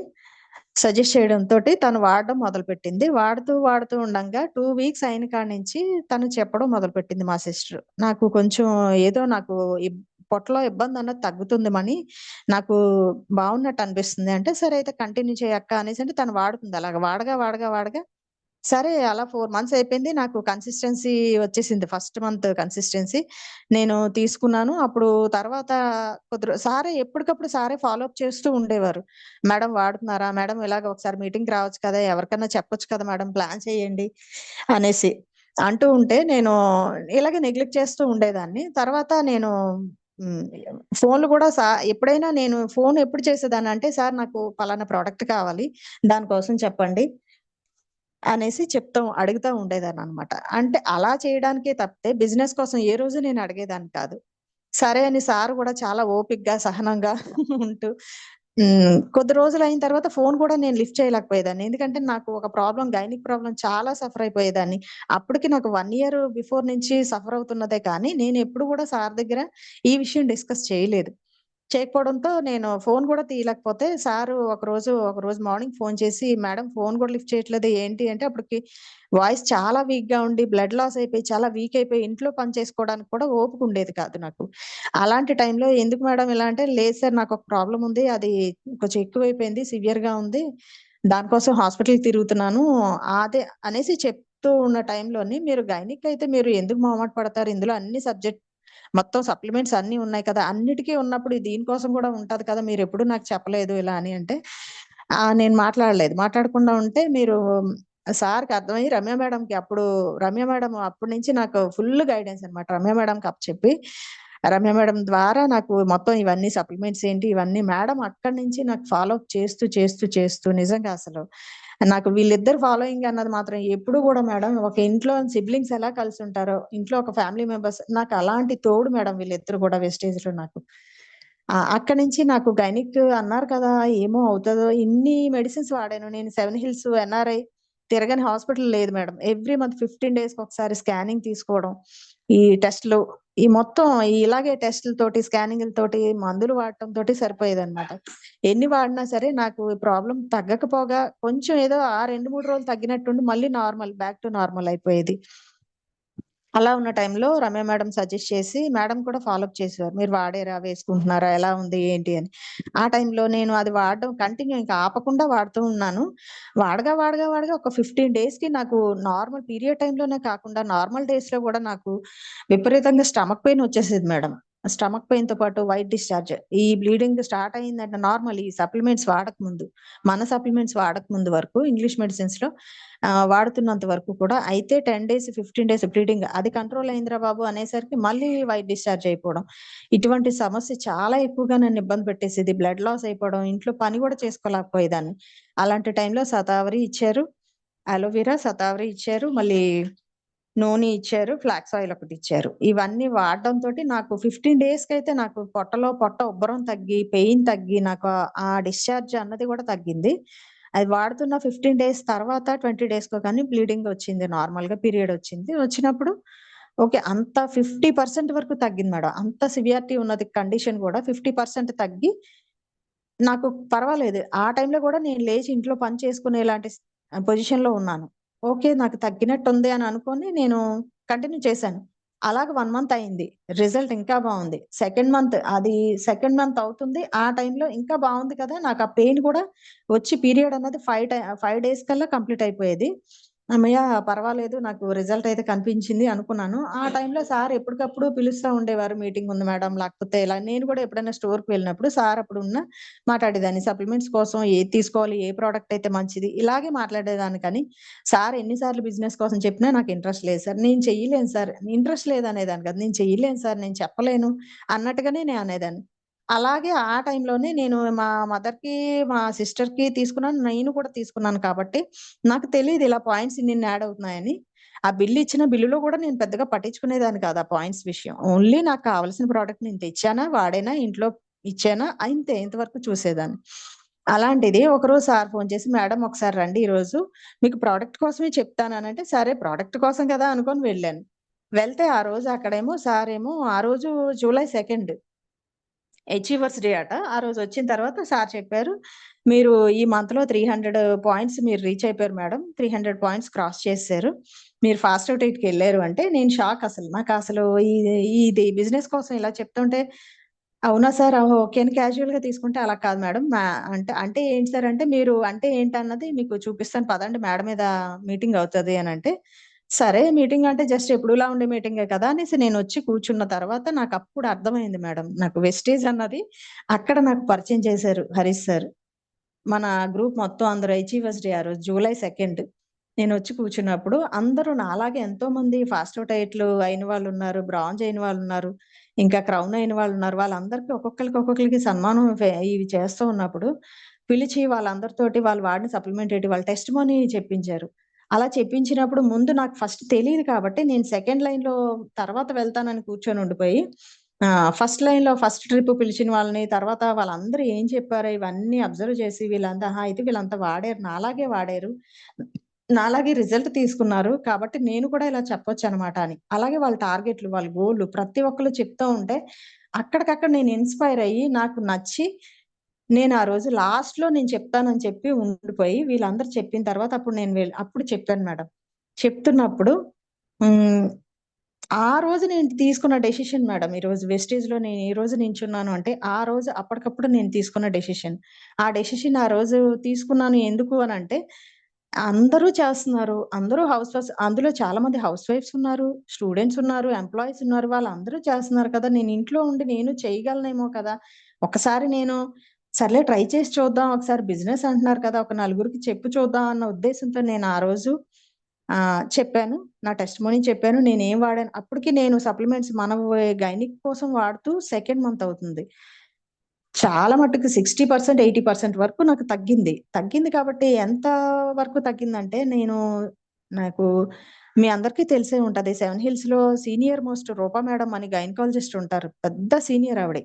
సజెస్ట్ చేయడంతో తను వాడడం మొదలుపెట్టింది. వాడుతూ ఉండంగా 2 వీక్స్ అయిన కాడి నుంచి తను చెప్పడం మొదలుపెట్టింది మా సిస్టర్. నాకు కొంచెం ఏదో నాకు పొట్టలో ఇబ్బంది అన్నది తగ్గుతుంది మని, నాకు బాగున్నట్టు అనిపిస్తుంది అంటే, సరే అయితే కంటిన్యూ చేయక్క అనేసి అంటే తను వాడుతుంది. అలాగా వాడగా సరే అలా 4 మంత్స్ అయిపోయింది. నాకు కన్సిస్టెన్సీ వచ్చేసింది. ఫస్ట్ మంత్ కన్సిస్టెన్సీ నేను తీసుకున్నాను. అప్పుడు తర్వాత సారే ఎప్పటికప్పుడు సారే ఫాలో అప్ చేస్తూ ఉండేవారు. మేడం వాడుతున్నారా మేడం, ఇలాగ ఒకసారి మీటింగ్ రావచ్చు కదా, ఎవరికన్నా చెప్పొచ్చు కదా మేడం, ప్లాన్ చేయండి అనేసి అంటూ ఉంటే నేను ఇలాగే నెగ్లెక్ట్ చేస్తూ ఉండేదాన్ని. తర్వాత నేను ఫోన్లు కూడా ఎప్పుడైనా నేను ఫోన్ ఎప్పుడు చేసేదాన్ని అంటే, సార్ నాకు పలానా ప్రోడక్ట్ కావాలి దానికోసం చెప్పండి అనేసి అడుగుతా ఉండేదాన్ని అనమాట. అంటే అలా చేయడానికే తప్పితే బిజినెస్ కోసం ఏ రోజు నేను అడిగేదాన్ని కాదు. సరే అని సార్ కూడా చాలా ఓపికగా సహనంగా ఉంటూ కొద్ది రోజులు అయిన తర్వాత ఫోన్ కూడా నేను లిఫ్ట్ చేయలేకపోయేదాన్ని. ఎందుకంటే నాకు ఒక గైనిక్ ప్రాబ్లం చాలా సఫర్ అయిపోయేదాన్ని. అప్పటికి నాకు 1 ఇయర్ బిఫోర్ నుంచి సఫర్ అవుతున్నదే కానీ నేను ఎప్పుడు కూడా సార్ దగ్గర ఈ విషయం డిస్కస్ చేయకపోవడంతో నేను ఫోన్ కూడా తీయలేకపోతే సారు ఒకరోజు మార్నింగ్ ఫోన్ చేసి, మేడం ఫోన్ కూడా లిఫ్ట్ చేయట్లేదు ఏంటి అంటే, అప్పటికి వాయిస్ చాలా వీక్ గా ఉండి బ్లడ్ లాస్ అయిపోయి చాలా వీక్ అయిపోయి ఇంట్లో పని చేసుకోవడానికి కూడా ఓపిక ఉండేది కాదు నాకు. అలాంటి టైంలో ఎందుకు మేడం ఇలా అంటే, లేదు సార్ నాకు ఒక ప్రాబ్లం ఉంది, అది కొంచెం ఎక్కువైపోయింది, సివియర్ గా ఉంది, దానికోసం హాస్పిటల్ తిరుగుతున్నాను అదే అనేసి చెప్తూ ఉన్న టైంలోని, మీరు గైనిక్ అయితే మీరు ఎందుకు మొహమాట పడతారు, ఇందులో అన్ని సబ్జెక్ట్ మొత్తం సప్లిమెంట్స్ అన్ని ఉన్నాయి కదా, అన్నిటికీ ఉన్నప్పుడు దీనికోసం కూడా ఉంటది కదా, మీరు ఎప్పుడు నాకు చెప్పలేదు ఇలా అని అంటే, నేను మాట్లాడకుండా ఉంటే మీరు సార్కి అర్థమయ్యి రమ్య మేడంకి అప్పటి నుంచి నాకు ఫుల్ గైడెన్స్ అనమాట. రమ్య మేడంకి అప్పచెప్పి రమ్య మేడం ద్వారా నాకు మొత్తం ఇవన్నీ సప్లిమెంట్స్ ఏంటి ఇవన్నీ మేడం అక్కడి నుంచి నాకు ఫాలో అప్ చేస్తూ నిజంగా అసలు నాకు వీళ్ళిద్దరు ఫాలోయింగ్ అన్నది మాత్రం ఎప్పుడు కూడా మేడం, ఒక ఇంట్లో సిబ్లింగ్స్ ఎలా కలిసి ఉంటారో, ఇంట్లో ఒక ఫ్యామిలీ మెంబర్స్, నాకు అలాంటి తోడు మేడం వీళ్ళిద్దరు కూడా వెస్టేజ్ లో నాకు. అక్కడి నుంచి నాకు గైనిక్ అన్నారు కదా, ఏమో అవుతుందో, ఇన్ని మెడిసిన్స్ వాడాను నేను. 7 హిల్స్ NRI తిరగని హాస్పిటల్ లేదు మేడం. ఎవ్రీ మంత్ 15 days ఒకసారి స్కానింగ్ తీసుకోవడం, ఈ టెస్ట్లు, ఈ మొత్తం ఇలాగే టెస్టులతోటి స్కానింగ్లతోటి మందులు వాడటం తోటి సరిపోయేది అనమాట. ఎన్ని వాడినా సరే నాకు ప్రాబ్లం తగ్గకపోగా కొంచెం ఏదో 2-3 రోజులు తగ్గినట్టుండి మళ్ళీ బ్యాక్ టు నార్మల్ అయిపోయేది. అలా ఉన్న టైంలో రమ్య మేడం సజెస్ట్ చేసి, మేడం కూడా ఫాలో అప్ చేసేవారు, మీరు వాడారా, వేసుకుంటున్నారా, ఎలా ఉంది ఏంటి అని. ఆ టైంలో నేను అది వాడడం కంటిన్యూ ఇంకా ఆపకుండా వాడుతూ ఉన్నాను. వాడగా ఒక 15 days కి నాకు నార్మల్ పీరియడ్ టైంలోనే కాకుండా నార్మల్ డేస్ లో కూడా నాకు విపరీతంగా స్టమక్ పెయిన్ వచ్చేసేది మేడం. స్టమక్ పెయిన్ తో పాటు వైట్ డిశ్చార్జ్, ఈ బ్లీడింగ్ స్టార్ట్ అయిందంటే నార్మల్ ఈ సప్లిమెంట్స్ వాడక ముందు వరకు ఇంగ్లీష్ మెడిసిన్స్ లో వాడుతున్నంత వరకు కూడా అయితే 10 days 15 days బ్లీడింగ్ అది కంట్రోల్ అయిందిరా బాబు అనేసరికి మళ్ళీ వైట్ డిశ్చార్జ్ అయిపోవడం, ఇటువంటి సమస్య చాలా ఎక్కువగా నన్ను ఇబ్బంది పెట్టేసేది. బ్లడ్ లాస్ అయిపోవడం, ఇంట్లో పని కూడా చేసుకోలేకపోయేదాన్ని. అలాంటి టైంలో శతావరి ఇచ్చారు, అలోవెరా, శతావరి ఇచ్చారు, మళ్ళీ నూనె ఇచ్చారు, ఫ్లాక్స్ ఆయిల్ ఒకటి ఇచ్చారు. ఇవన్నీ వాడడం తోటి నాకు 15 days కి అయితే నాకు పొట్ట ఉబ్బరం తగ్గి, పెయిన్ తగ్గి, నాకు ఆ డిశ్చార్జ్ అన్నది కూడా తగ్గింది. అది వాడుతున్న 15 days తర్వాత 20 days కో కానీ బ్లీడింగ్ వచ్చింది, నార్మల్ గా పీరియడ్ వచ్చినప్పుడు ఓకే అంత 50% వరకు తగ్గింది మేడం. అంత సివియారిటీ ఉన్నది కండిషన్ కూడా 50% తగ్గి నాకు పర్వాలేదు. ఆ టైంలో కూడా నేను లేచి ఇంట్లో పని చేసుకునేలాంటి పొజిషన్‌లో ఉన్నాను. ఓకే. నాకు తగ్గినట్టుంది అని అనుకోని నేను కంటిన్యూ చేశాను. అలాగ 1 మంత్ అయింది. రిజల్ట్ ఇంకా బావుంది. సెకండ్ మంత్ అవుతుంది. ఆ టైంలో ఇంకా బావుంది కదా! నాకు ఆ పెయిన్ కూడా వచ్చి పీరియడ్ అన్నది 5 డేస్ కల్లా కంప్లీట్ అయిపోయేది. హమ్మయ్య! పర్వాలేదు నాకు రిజల్ట్ అయితే కనిపించింది అనుకున్నాను. ఆ టైంలో సార్ ఎప్పటికప్పుడు పిలుస్తా ఉండేవారు. మీటింగ్ ఉంది మేడం లేకపోతే ఇలా నేను కూడా ఎప్పుడైనా స్టోర్‌కి వెళ్ళినప్పుడు సార్ అప్పుడున్న మాట్లాడేదాన్ని. సప్లిమెంట్స్ కోసం ఏది తీసుకోవాలి? ఏ ప్రొడక్ట్ అయితే మంచిది? ఇలాగే మాట్లాడేదాన్ని కానీ, సార్ ఎన్ని సార్లు బిజినెస్ కోసం చెప్పినా నాకు ఇంట్రెస్ట్ లేదు సార్. నేను చెయ్యలేను సార్. ఇంట్రెస్ట్ లేదనేదాన్ని కాదు. నేను చెయ్యలేను సార్. నేను చెప్పలేను అన్నట్టుగానే నేను అనేదాన్ని. అలాగే ఆ టైంలోనే నేను మా మదర్‌కి, మా సిస్టర్‌కి తీసుకున్నాను. నేను కూడా తీసుకున్నాను కాబట్టి, నాకు తెలీదు ఇలా పాయింట్స్ ఇన్నిన్ని యాడ్ అవుతున్నాయని. ఆ బిల్ ఇచ్చిన బిల్లులో కూడా నేను పెద్దగా పట్టించుకునేదాన్ని కాదు ఆ పాయింట్స్ విషయం. ఓన్లీ నాకు కావాల్సిన ప్రొడక్ట్ నేను తెచ్చానా, వాడానా, ఇంట్లో ఇచ్చానా అంతే. ఇంతవరకు చూసేదాన్ని. అలాంటిది ఒకరోజు సార్ ఫోను చేసి, "మేడం ఒకసారి రండి ఈరోజు. మీకు ప్రొడక్ట్ కోసమే చెప్తాననంటే" సరే ప్రొడక్ట్ కోసం కదా అనుకోని వెళ్ళాను. వెళ్తే ఆ రోజు అక్కడేమో సారేమో ఆ రోజు జూలై 2 అచీవర్స్ డే అట. ఆ రోజు వచ్చిన తర్వాత సార్ చెప్పారు, "మీరు ఈ మంత్‌లో 300 పాయింట్స్ మీరు రీచ్ అయిపోయారు మేడం. 300 పాయింట్స్ క్రాస్ చేసేసారు. మీరు ఫాస్ట్ అవుట్-8కి అంటే నేను షాక్ అసలు. నాకసలు ఇది బిజినెస్ కోసం ఇలా చెప్తుంటే, "అవునా సార్! ఓకే" అని క్యాజువల్‌గా తీసుకుంటే, "అలా కాదు మేడం. అంటే ఏంటి సార్" అంటే, "మీరు అంటే ఏంటన్నది మీకు చూపిస్తాను పదండి మేడ మీద మీటింగ్ అవుతది" అనంటే, సరే మీటింగ్ అంటే జస్ట్ ఎప్పుడులా ఉండే మీటింగే కదా! అనేసి నేనొచ్చి కూర్చున్న తర్వాత నాకప్పుడు అర్థమైంది మేడం. నాకు వెస్టేజ్ అన్నది అక్కడ నాకు పరిచయం చేశారు హరీష్ సార్. మన గ్రూప్ మొత్తం అందరూ అచీవర్స్ డే ఆ రోజు జూలై 2 నేనొచ్చి కూర్చున్నప్పుడు అందరూ నాలాగే ఎంతోమంది ఫాస్ట్ అవుట్ అయిన వాళ్ళున్నారు. బ్రాంజ్ అయిన వాళ్ళున్నారు. ఇంకా క్రౌన్ అయిన వాళ్ళున్నారు. వాళ్ళందరికీ ఒక్కొక్కళ్ళకి సన్మానం ఇవి చేస్తూ ఉన్నప్పుడు పిలిచి వాళ్ళందరితోటి వాళ్ళు వాడిన సప్లిమెంట్ ఏంటి వాళ్ళ టెస్టిమోనీ చెప్పించారు. అలా చెప్పించినప్పుడు ముందు నాకు ఫస్ట్ తెలీదు కాబట్టి నేను సెకండ్ లైన్‌లో తర్వాత వెళ్తానని కూర్చొని ఉండిపోయి ఫస్ట్ లైన్‌లో ఫస్ట్ ట్రిప్ పిలిచిన వాళ్ళని, తర్వాత వాళ్ళందరూ ఏం చెప్పారో ఇవన్నీ అబ్జర్వ్ చేసి వీళ్ళంతా ఆహా! అయితే వీళ్ళంతా వాడారు. నాలాగే వాడారు. నాలాగే రిజల్ట్ తీసుకున్నారు. కాబట్టి నేను కూడా ఇలా చెప్పొచ్చనమాట అని. అలాగే వాళ్ళ టార్గెట్‌లు, వాళ్ళ గోల్‌లు ప్రతి ఒక్కళ్ళు చెప్తూ ఉంటే అక్కడికక్కడ నేను ఇన్‌స్పైర్ అయ్యి నాకు నచ్చి నేను ఆ రోజు లాస్ట్‌లో నేను చెప్తానని చెప్పి ఉండిపోయి వీళ్ళందరూ చెప్పిన తర్వాత అప్పుడు చెప్పాను మేడం. చెప్తున్నప్పుడు హ్మ్. ఆ రోజు నేను తీసుకున్న డెసిషన్ మేడం. ఈరోజు వెస్టేజ్‌లో నేను ఈరోజు నించున్నాను అంటే, ఆ రోజు అప్పటికప్పుడు నేను తీసుకున్న డెసిషన్. ఆ డెసిషన్ ఆ రోజు తీసుకున్నాను ఎందుకు అనంటే, అందరూ చేస్తున్నారు. అందరూ హౌస్ వైఫ్స్ అందులో చాలా మంది హౌస్ వైఫ్స్ ఉన్నారు, స్టూడెంట్స్ ఉన్నారు, ఎంప్లాయీస్ ఉన్నారు. వాళ్ళందరూ చేస్తున్నారు కదా! నేను ఇంట్లో ఉండి నేను చేయగలనేమో కదా! ఒకసారి నేను సర్లే ట్రై చేసి చూద్దాం. ఒకసారి బిజినెస్ అంటున్నారు కదా! ఒక నలుగురికి చెప్పి చూద్దాం అన్న ఉద్దేశంతో నేను ఆ రోజు చెప్పాను. నా టెస్టిమోనీ చెప్పాను. నేనేం వాడాను అప్పటికి నేను సప్లిమెంట్స్ గైనిక్ కోసం వాడుతూ సెకండ్ మంత్ అవుతుంది. చాలా మట్టుకు 60%, 80% వరకు నాకు తగ్గింది. తగ్గింది కాబట్టి ఎంత వరకు తగ్గిందంటే నాకు మీ అందరికీ తెలిసే ఉంటది. 7 హిల్స్‌లో సీనియర్ మోస్ట్ రూపా మేడమ్ అని గైనకాలజిస్ట్ ఉంటారు. పెద్ద సీనియర్ ఆవిడ.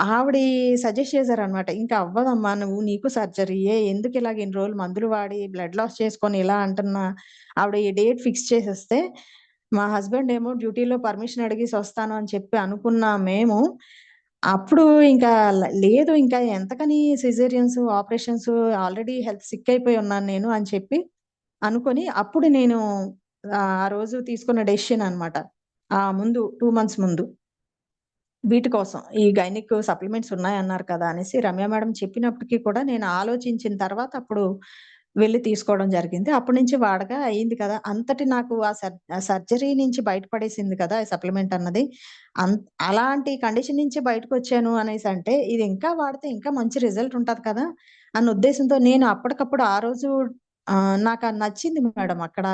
ఆవిడ సజెస్ట్ చేశారనమాట. "ఇంక అవ్వదమ్మా నీకు సర్జరీయే. ఎందుకిలాగ ఇన్ని రోజులు మందులు వాడి బ్లడ్ లాస్ చేసుకొని ఇలా అంటున్నా" ఆవిడ ఈ డేట్ ఫిక్స్ చేసేస్తే, మా హస్బెండ్ ఏమో డ్యూటీలో పర్మిషన్ అడిగేసొస్తాను అని చెప్పి అనుకున్న మేము, అప్పుడు ఇంకా లేదు ఇంకా ఎంతకని caesareans, operations already health sick అయిపోయి ఉన్నాను నేను అని చెప్పి అనుకోని, అప్పుడు నేను ఆ రోజు తీసుకున్న డెసిషన్ అనమాట. ముందు 2 మంత్స్ ముందు. వీటి కోసం. ఈ గైనిక్ సప్లిమెంట్స్ ఉన్నాయన్నారు కదా! అనేసి రమ్య మేడం చెప్పినప్పటికి కూడా నేను ఆలోచించిన తర్వాత అప్పుడు వెళ్లి తీసుకోవడం జరిగింది. అప్పటి నుంచి వాడగా అయింది కదా! అంతటి నాకు ఆ సర్జరీ నుంచి బయటపడేసింది కదా! ఈ సప్లిమెంట్ అన్నది. అన్ అలాంటి కండిషన్ నుంచి బయటకొచ్చాను అనేసంటే, ఇది ఇంకా వాడితే ఇంకా మంచి రిజల్ట్ ఉంటది కదా! అన్న ఉద్దేశంతో నేను అప్పటికప్పుడు ఆ రోజు నాకది నచ్చింది మేడం. అక్కడ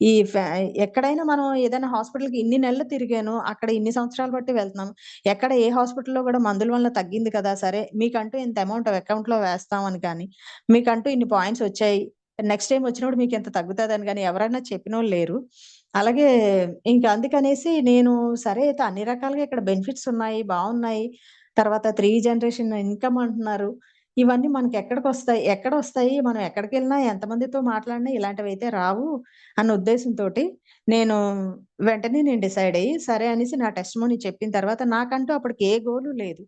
ఈ ఫ్యా ఎక్కడైనా మనం ఏదైనా హాస్పిటల్‌కి ఇన్ని నెలలు తిరిగాను. అక్కడ ఇన్ని సంవత్సరాలు బట్టి వెళ్తున్నాం. ఎక్కడ ఏ హాస్పిటల్‌లో గూడా మందుల వల్ల తగ్గింది కదా! సరే మీకంటూ ఇంత అమౌంట్ అకౌంట్‌లో వేస్తాం అని కానీ, మీకంటూ ఇన్ని పాయింట్స్ వచ్చాయి. నెక్స్ట్ టైమ్ వచ్చినప్పుడు మీకింత తగ్గుతదని గాని ఎవరైనా చెప్పినోళ్ళు లేరు. అలాగే ఇంక అందుకనేసి నేను సరే అయితే అన్ని రకాలుగా ఇక్కడ బెనిఫిట్స్ ఉన్నాయి, బావున్నాయి. తర్వాత 3 జనరేషన్ ఇన్‌కమ్ అంటున్నారు. ఇవన్నీ ఎక్కడొస్తాయి? మనం ఎక్కడికెళ్ళినా ఎంతమందితో మాట్లాడినా ఇలాంటివైతే రావు అన్న ఉద్దేశంతోటి నేను వెంటనే డిసైడ్ అయ్యి, సరే అనేసి నా టెస్టిమోనీ చెప్పిన తర్వాత నాకంటూ అప్పటికి ఏ గోలు లేదు.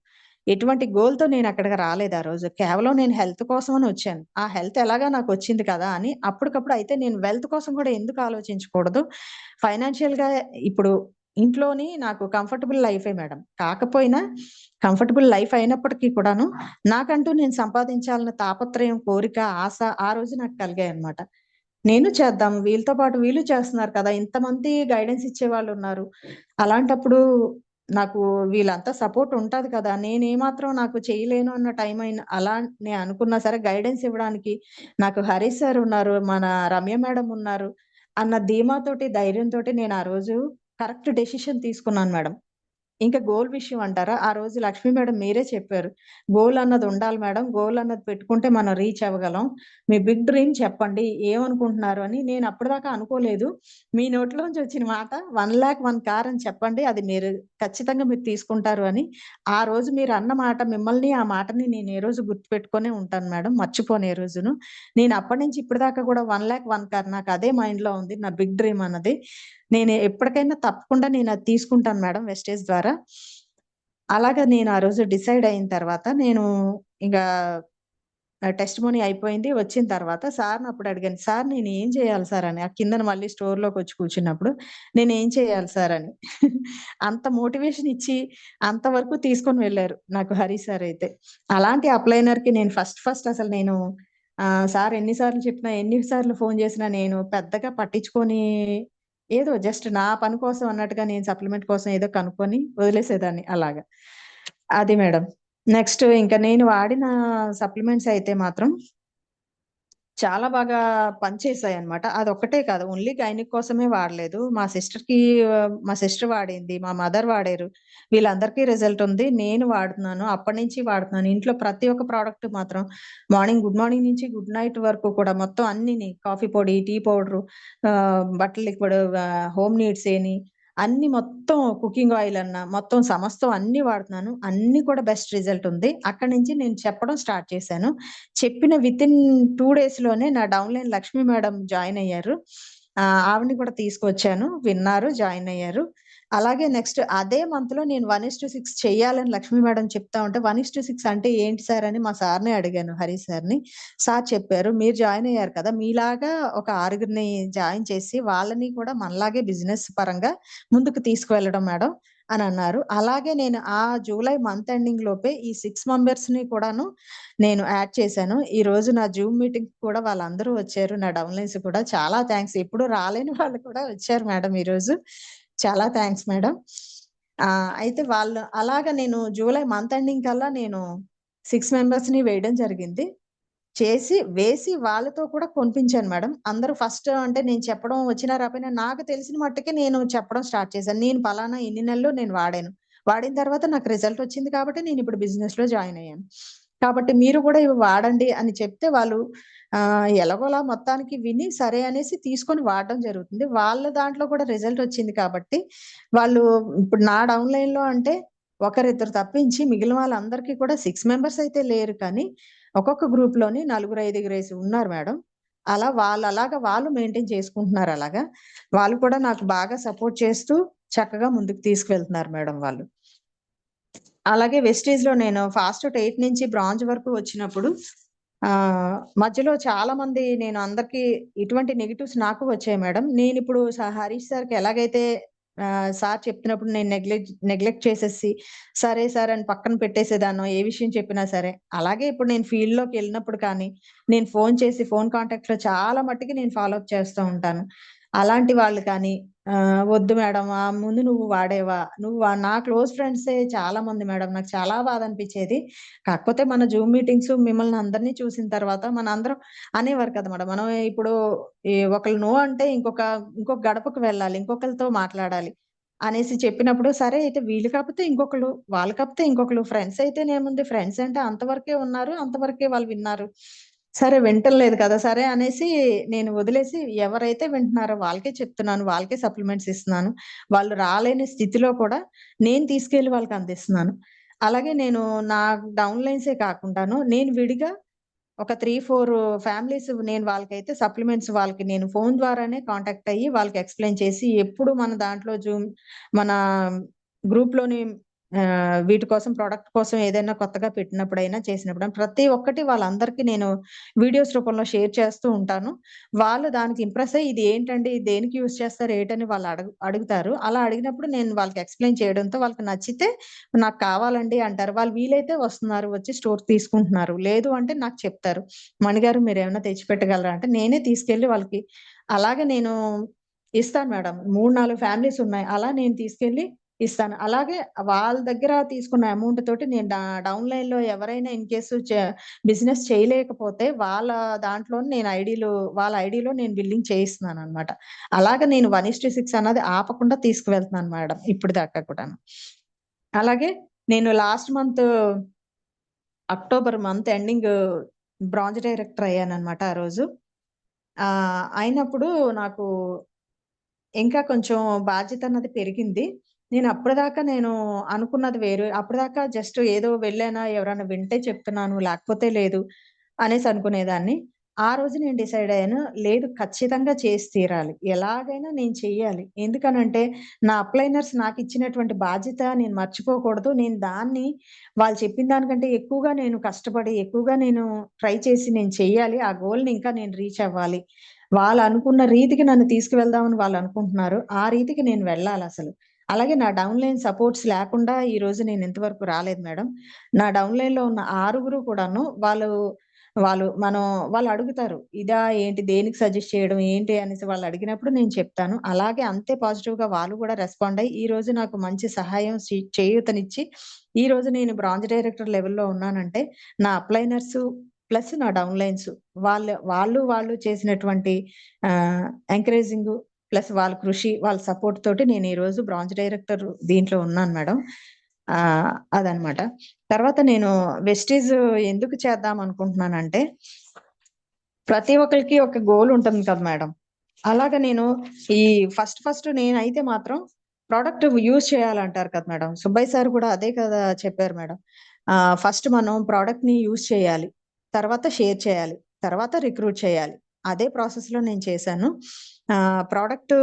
ఎటువంటి గోల్‌తో నేను అక్కడికి రాలేదు ఆ రోజు. కేవలం నేను హెల్త్ కోసమని వచ్చాను. ఆ హెల్త్ ఎలాగా నాకు వచ్చింది కదా అని అప్పటికప్పుడు అయితే నేను వెల్త్ కోసం కూడా ఎందుకు ఆలోచించకూడదు? ఫైనాన్షియల్‌గా ఇప్పుడు ఇంట్లోని నాకు కంఫర్టబుల్ లైఫే మేడం. కాకపోయినా కంఫర్టబుల్ లైఫ్ అయినప్పటికీ కూడాను నాకంటూ నేను సంపాదించాలన్న తాపత్రయం, కోరిక, ఆశ ఆ రోజు నాకు కలిగాయన్నమాట. నేను చేద్దాం. వీళ్ళతో పాటు వీళ్ళు చేస్తున్నారు కదా! ఇంతమంది గైడెన్స్ ఇచ్చేవాళ్ళున్నారు. అలాంటప్పుడు నాకు వీళ్ళంతా సపోర్ట్ ఉంటది కదా! నేనేమాత్రం నాకు చేయలేను అన్న టైం అయిన అలా నేను అనుకున్నా సరే గైడెన్స్ ఇవ్వడానికి నాకు హరీష్ సార్ ఉన్నారు. మన రమ్య మేడం ఉన్నారు. అన్న ధీమాతోటి, ధైర్యంతోటి నేను ఆ రోజు కరెక్ట్ డెసిషన్ తీసుకున్నాను మేడం. ఇంకా గోల్ విషయం అంటారా? ఆ రోజు లక్ష్మి మేడం మీరే చెప్పారు. గోల్ అన్నది ఉండాలి మేడం. గోల్ అన్నది పెట్టుకుంటే మనం రీచ్ అవ్వగలం. మీ బిగ్ డ్రీమ్ చెప్పండి. ఏమనుకుంటున్నారు అని నేను అప్పటిదాకా అనుకోలేదు. మీ నోట్లోంచి వచ్చిన మాట 1,00,000 కార్ అని చెప్పండి. అది మీరు ఖచ్చితంగా మీరు తీసుకుంటారు అని. ఆ రోజు మీరు అన్న మాట మిమ్మల్ని ఆ మాటని నేను ఏ రోజు గుర్తుపెట్టుకునే ఉంటాను మేడం. మర్చిపోను ఏ రోజును. నేను అప్పటినుంచి ఇప్పటిదాకా కూడా 1,00,000 కార్ నాకు అదే మైండ్‌లో ఉంది. నా బిగ్ డ్రీమ్ అన్నది. నేను ఎప్పటికైనా తప్పకుండా నేను అది తీసుకుంటాను మేడం వెస్టేజ్ ద్వారా. అలాగా నేను ఆ రోజు డిసైడ్ అయిన తర్వాత నేను ఇంగా టెస్టిమోనీ అయిపోయింది. వచ్చిన తర్వాత సార్‌ని అప్పుడు అడిగాను. సార్ నేనేం చేయాలి సార్ అని. ఆ కిందన మళ్ళీ స్టోర్‌లోకొచ్చి కూర్చున్నప్పుడు నేనేం చేయాలి సార్ అని. అంత మోటివేషన్ ఇచ్చి అంతవరకు తీసుకొని వెళ్లారు నాకు హరీష్ సార్ అయితే. అలాంటి అప్లైనర్‌కి నేను ఫస్ట్ అసలు నేను సార్ ఎన్ని సార్లు చెప్పినా, ఎన్ని సార్లు ఫోను చేసినా నేను పెద్దగా పట్టించుకొని ఏదో జస్ట్ నా పని కోసం అన్నట్టుగా నేను సప్లిమెంట్ కోసం ఏదో కనుక్కొని వదిలేసేదాన్ని అలాగా. అది మేడం. నెక్స్ట్ ఇంక నేను వాడిన సప్లిమెంట్స్ అయితే మాత్రం చాలా బాగా పనిచేశాయన్నమాట. అదొక్కటే కాదు. ఓన్లీ గైనిక్ కోసమే వాడలేదు. మా సిస్టర్ వాడింది. మా మదర్ వాడారు. వీళ్ళందరికీ రిజల్ట్ ఉంది. నేను వాడుతున్నాను. అప్పటినుంచి వాడుతున్నాను. ఇంట్లో ప్రతి ఒక్క ప్రొడక్ట్ మాత్రం గుడ్ మార్నింగ్ నుంచి గుడ్ నైట్ వరకు కూడా మొత్తం అన్నిని కాఫీ పొడి, టీ పౌడరు, బట్టల లిక్విడ్, హోమ్ నీడ్స్ అన్ని మొత్తం కుకింగ్ ఆయిల్ మొత్తం సమస్తం అన్నీ వాడుతున్నాను. అన్నీ కూడా బెస్ట్ రిజల్ట్ ఉంది. అక్కడి నుంచి నేను చెప్పడం స్టార్ట్ చేశాను. చెప్పిన వితిన్ 2 డేస్‌లోనే నా డౌన్‌లైన్ లక్ష్మి మేడం జాయిన్ అయ్యారు. ఆవిడని కూడా తీసుకొచ్చాను. విన్నారు, జాయిన్ అయ్యారు. అలాగే నెక్స్ట్ అదే మంత్‌లో నేను 1:6 చెయ్యాలని లక్ష్మి మేడం చెప్తా ఉంటే 1:6 అంటే ఏంటి సార్ అని మా సార్‌నే అడిగాను హరీష్ సార్‌ని. సార్ చెప్పారు. మీరు జాయిన్ అయ్యారు కదా! మీలాగా ఒక 6గురిని జాయిన్ చేసి వాళ్ళని కూడా మనలాగే బిజినెస్ పరంగా ముందుకు తీసుకువెళ్ళడం మేడం అని అన్నారు. అలాగే నేను ఆ జూలై మంత్ ఎండింగ్ లోపే ఈ 6 మెంబర్స్‌ని కూడాను నేను యాడ్ చేశాను. ఈరోజు నా జూమ్ మీటింగ్‌కి కూడా వాళ్ళందరూ వచ్చారు. నా డౌన్‌లైన్స్ కూడా చాలా థాంక్స్. ఎప్పుడు రాలేని వాళ్ళు కూడా వచ్చారు మేడం ఈరోజు. చాలా థాంక్స్ మేడం. అయితే వాళ్ళు అలాగా నేను జూలై మంత్ ఎండింగ్ కల్లా నేను 6 మెంబర్స్‌ని వేయడం జరిగింది. వేసి వాళ్ళతో కూడా కొనిపించాను మేడం. అందరూ ఫస్ట్ అంటే నేను చెప్పడం వచ్చినా రాకపోయినా నాకు తెలిసిన మట్టుకే నేను చెప్పడం స్టార్ట్ చేశాను. నేను పలానా ఇన్ని నెలలు నేను వాడాను. వాడిన తర్వాత నాకు రిజల్ట్ వచ్చింది కాబట్టి నేనిప్పుడు బిజినెస్‌లో జాయిన్ అయ్యాను. కాబట్టి మీరు కూడా ఇవి వాడండి అని చెప్తే వాళ్ళు ఎలాగోలా మొత్తానికి విని సరే అనేసి తీసుకొని వాడడం జరుగుతుంది. వాళ్ళ దాంట్లో కూడా రిజల్ట్ వచ్చింది కాబట్టి వాళ్ళు ఇప్పుడు నా డౌన్‌లైన్‌లో అంటే ఒకరిద్దరు తప్పించి మిగిలిన వాళ్ళందరికీ కూడా 6 మెంబర్స్ అయితే లేరు కానీ ఒక్కొక్క గ్రూప్‌లోని నలుగురు, ఐదుగురేసి ఉన్నారు మేడం. అలాగా వాళ్ళు మెయింటైన్ చేసుకుంటున్నారు అలాగా. వాళ్ళు కూడా నాకు బాగా సపోర్ట్ చేస్తూ చక్కగా ముందుకు తీసుకువెళ్తున్నారు మేడం వాళ్ళు. అలాగే వెస్టీజ్‌లో నేను ఫాస్ట్ 8 నుంచి బ్రాంజ్ వరకు వచ్చినప్పుడు మధ్యలో చాలా మంది నేను అందరికి ఇటువంటి నెగెటివ్స్ నాకు వచ్చాయి మేడం. నేనిప్పుడు హరీష్ సార్‌కి ఎలాగైతే సార్ చెప్తున్నప్పుడు నేను నెగ్లెక్ట్ చేసేసి సరే సార్ అని పక్కన పెట్టేసేదాన్నో ఏ విషయం చెప్పినా సరే. అలాగే ఇప్పుడు నేను ఫీల్డ్‌లోకెళ్ళినప్పుడు కానీ, నేను ఫోన్ చేసి ఫోన్ కాంటాక్ట్‌లో చాలా మట్టికి నేను ఫాలో అప్ చేస్తూ ఉంటాను. అలాంటి వాళ్ళు కానీ వద్దు మేడం ముందు నువ్వు వాడేవా? నా క్లోజ్ ఫ్రెండ్సే చాలా మంది మేడం. నాకు చాలా బాధ అనిపిచ్చేది. కాకపోతే మన జూమ్ మీటింగ్స్ మిమ్మల్ని అందరిని చూసిన తర్వాత మనందరం అనేవారు కదా మేడం. మనం ఇప్పుడు ఒకళ్ళు నో అంటే ఇంకొక గడపకు వెళ్ళాలి. ఇంకొకళ్ళతో మాట్లాడాలి అనేసి చెప్పినప్పుడు సరే అయితే వీళ్ళు కాకపోతే ఇంకొకళ్ళు, వాళ్ళు కాకపోతే ఇంకొకళ్ళు, ఫ్రెండ్స్ అయితేనేముంది ఫ్రెండ్స్ అంటే అంతవరకే ఉన్నారు. అంతవరకే వాళ్ళు విన్నారు. సరే వింటల్లేదు కదా! సరే అనేసి నేను వదిలేసి ఎవరైతే వింటున్నారో వాళ్ళకే చెప్తున్నాను. వాళ్ళకే సప్లిమెంట్స్ ఇస్తున్నాను. వాళ్ళు రాలేని స్థితిలో కూడా నేను తీసుకెళ్ళి వాళ్ళకి అందిస్తున్నాను. అలాగే నేను నా డౌన్‌లైన్సే కాకుండాను నేను విడిగా ఒక 3, 4 ఫ్యామిలీస్ నేను వాళ్ళకైతే సప్లిమెంట్స్ వాళ్ళకి నేను ఫోను ద్వారానే కాంటాక్ట్ అయ్యి వాళ్ళకి ఎక్స్‌ప్లెయిన్ చేసి ఎప్పుడు మన దాంట్లో మన గ్రూప్‌లోని వీటి కోసం ప్రొడక్ట్ కోసం ఏదైనా కొత్తగా పెట్టినప్పుడైనా చేసినప్పుడు ప్రతి ఒక్కటి వాళ్ళందరికీ నేను వీడియోస్ రూపంలో షేర్ చేస్తూ ఉంటాను. వాళ్ళు దానికి ఇంప్రెస్ అయ్యి ఇది ఏంటండి? ఇది దేనికి యూజ్ చేస్తారు? ఏంటని వాళ్ళు అడుగుతారు. అలా అడిగినప్పుడు నేను వాళ్ళకి ఎక్స్‌ప్లెయిన్ చేయడంతో వాళ్ళకి నచ్చితే నాకు కావాలండి అంటారు. వాళ్ళు వీలైతే వస్తున్నారు. వచ్చి స్టోర్ తీసుకుంటున్నారు. లేదు అంటే నాకు చెప్తారు. మణిగారు మీరేమన్నా తెచ్చిపెట్టగలరా? అంటే నేనే తీసుకెళ్ళి వాళ్ళకి అలాగే నేను ఇస్తాను మేడం. 3, 4 ఫ్యామిలీస్ ఉన్నాయి. అలా నేను తీసుకెళ్ళి ఇస్తాను. అలాగే వాళ్ళ దగ్గర తీసుకున్న అమౌంట్ తోటి నేను డౌన్‌లైన్‌లో ఎవరైనా ఇన్ కేసు బిజినెస్ చేయలేకపోతే వాళ్ళ దాంట్లో నేను వాళ్ళ ఐడీలో నేను బిల్లింగ్ చేయిస్తున్నాననమాట. అలాగా నేను 1:6 అన్నది ఆపకుండా తీసుకువెళ్తున్నాను మేడం ఇప్పటిదాకా కూడాను. అలాగే నేను last month October month ending bronze director అయ్యాననమాట ఆ రోజు. అయినప్పుడు నాకు ఇంకా కొంచెం బాధ్యత అన్నది పెరిగింది. అప్పటిదాకా నేను అనుకున్నది వేరు. అప్పటిదాకా జస్ట్ ఏదో వెళ్ళానా, ఎవరైనా వింటే చెప్తున్నాను, లేకపోతే లేదు అనేసి అనుకునేదాన్ని. ఆ రోజు నేను డిసైడ్ అయ్యాను. లేదు ఖచ్చితంగా చేసి తీరాలి. ఎలాగైనా నేను చెయ్యాలి. ఎందుకనంటే నా అప్లైనర్స్ నాకిచ్చినటువంటి బాధ్యత నేను మర్చిపోకూడదు. నేను దాన్ని వాళ్ళు చెప్పిన దానికంటే ఎక్కువగా నేను కష్టపడి, ఎక్కువగా నేను ట్రై చేసి నేను చెయ్యాలి. ఆ గోల్‌ని ఇంకా నేను రీచ్ అవ్వాలి. వాళ్ళనుకున్న రీతికి నన్ను తీసుకువెళ్దామని వాళ్ళనుకుంటున్నారు. ఆ రీతికి నేను వెళ్ళాలసలు. అలాగే నా డౌన్‌లైన్ సపోర్ట్స్ లేకుండా ఈరోజు నేను ఇంతవరకు రాలేదు మేడం. నా డౌన్‌లైన్‌లో ఉన్న 6గురు కూడాను వాళ్ళు అడుగుతారు. ఇదా ఏంటి? దేనికి సజెస్ట్ చేయడం ఏంటి? అనేసి వాళ్ళు అడిగినప్పుడు నేను చెప్తాను. అలాగే అంతే పాజిటివ్‌గా వాళ్ళు కూడా రెస్పాండ్ అయ్యి ఈరోజు నాకు మంచి సహాయం చేయూతనిచ్చి ఈరోజు నేను బ్రాంజ్ డైరెక్టర్ లెవెల్‌లో ఉన్నానంటే నా అప్లైనర్సు ప్లస్ నా డౌన్‌లైన్స్ వాళ్ళు చేసినటువంటి ఎంకరేజింగు ప్లస్ వాళ్ళ కృషి, వాళ్ళ సపోర్ట్ తోటి నేను ఈరోజు బ్రాంజ్ డైరెక్టర్ దీంట్లో ఉన్నాను మేడం. అదనమాట. తర్వాత నేను వెస్టీజ్ ఎందుకు చేద్దాం అనుకుంటున్నానంటే, ప్రతి ఒక్కళ్ళకి ఒక గోల్ ఉంటుంది కదా మేడం. అలాగా నేను ఈ ఫస్ట్ నేనైతే మాత్రం ప్రొడక్ట్ యూజ్ చేయాలంటారు కదా మేడం. సుబ్బయ్య సార్ కూడా అదే కదా చెప్పారు మేడం. ఫస్ట్ మనం ప్రొడక్ట్‌ని యూజ్ చేయాలి. తర్వాత షేర్ చేయాలి. తర్వాత రిక్రూట్ చేయాలి. అదే ప్రాసెస్‌లో నేను చేశాను. ప్రొడక్ట్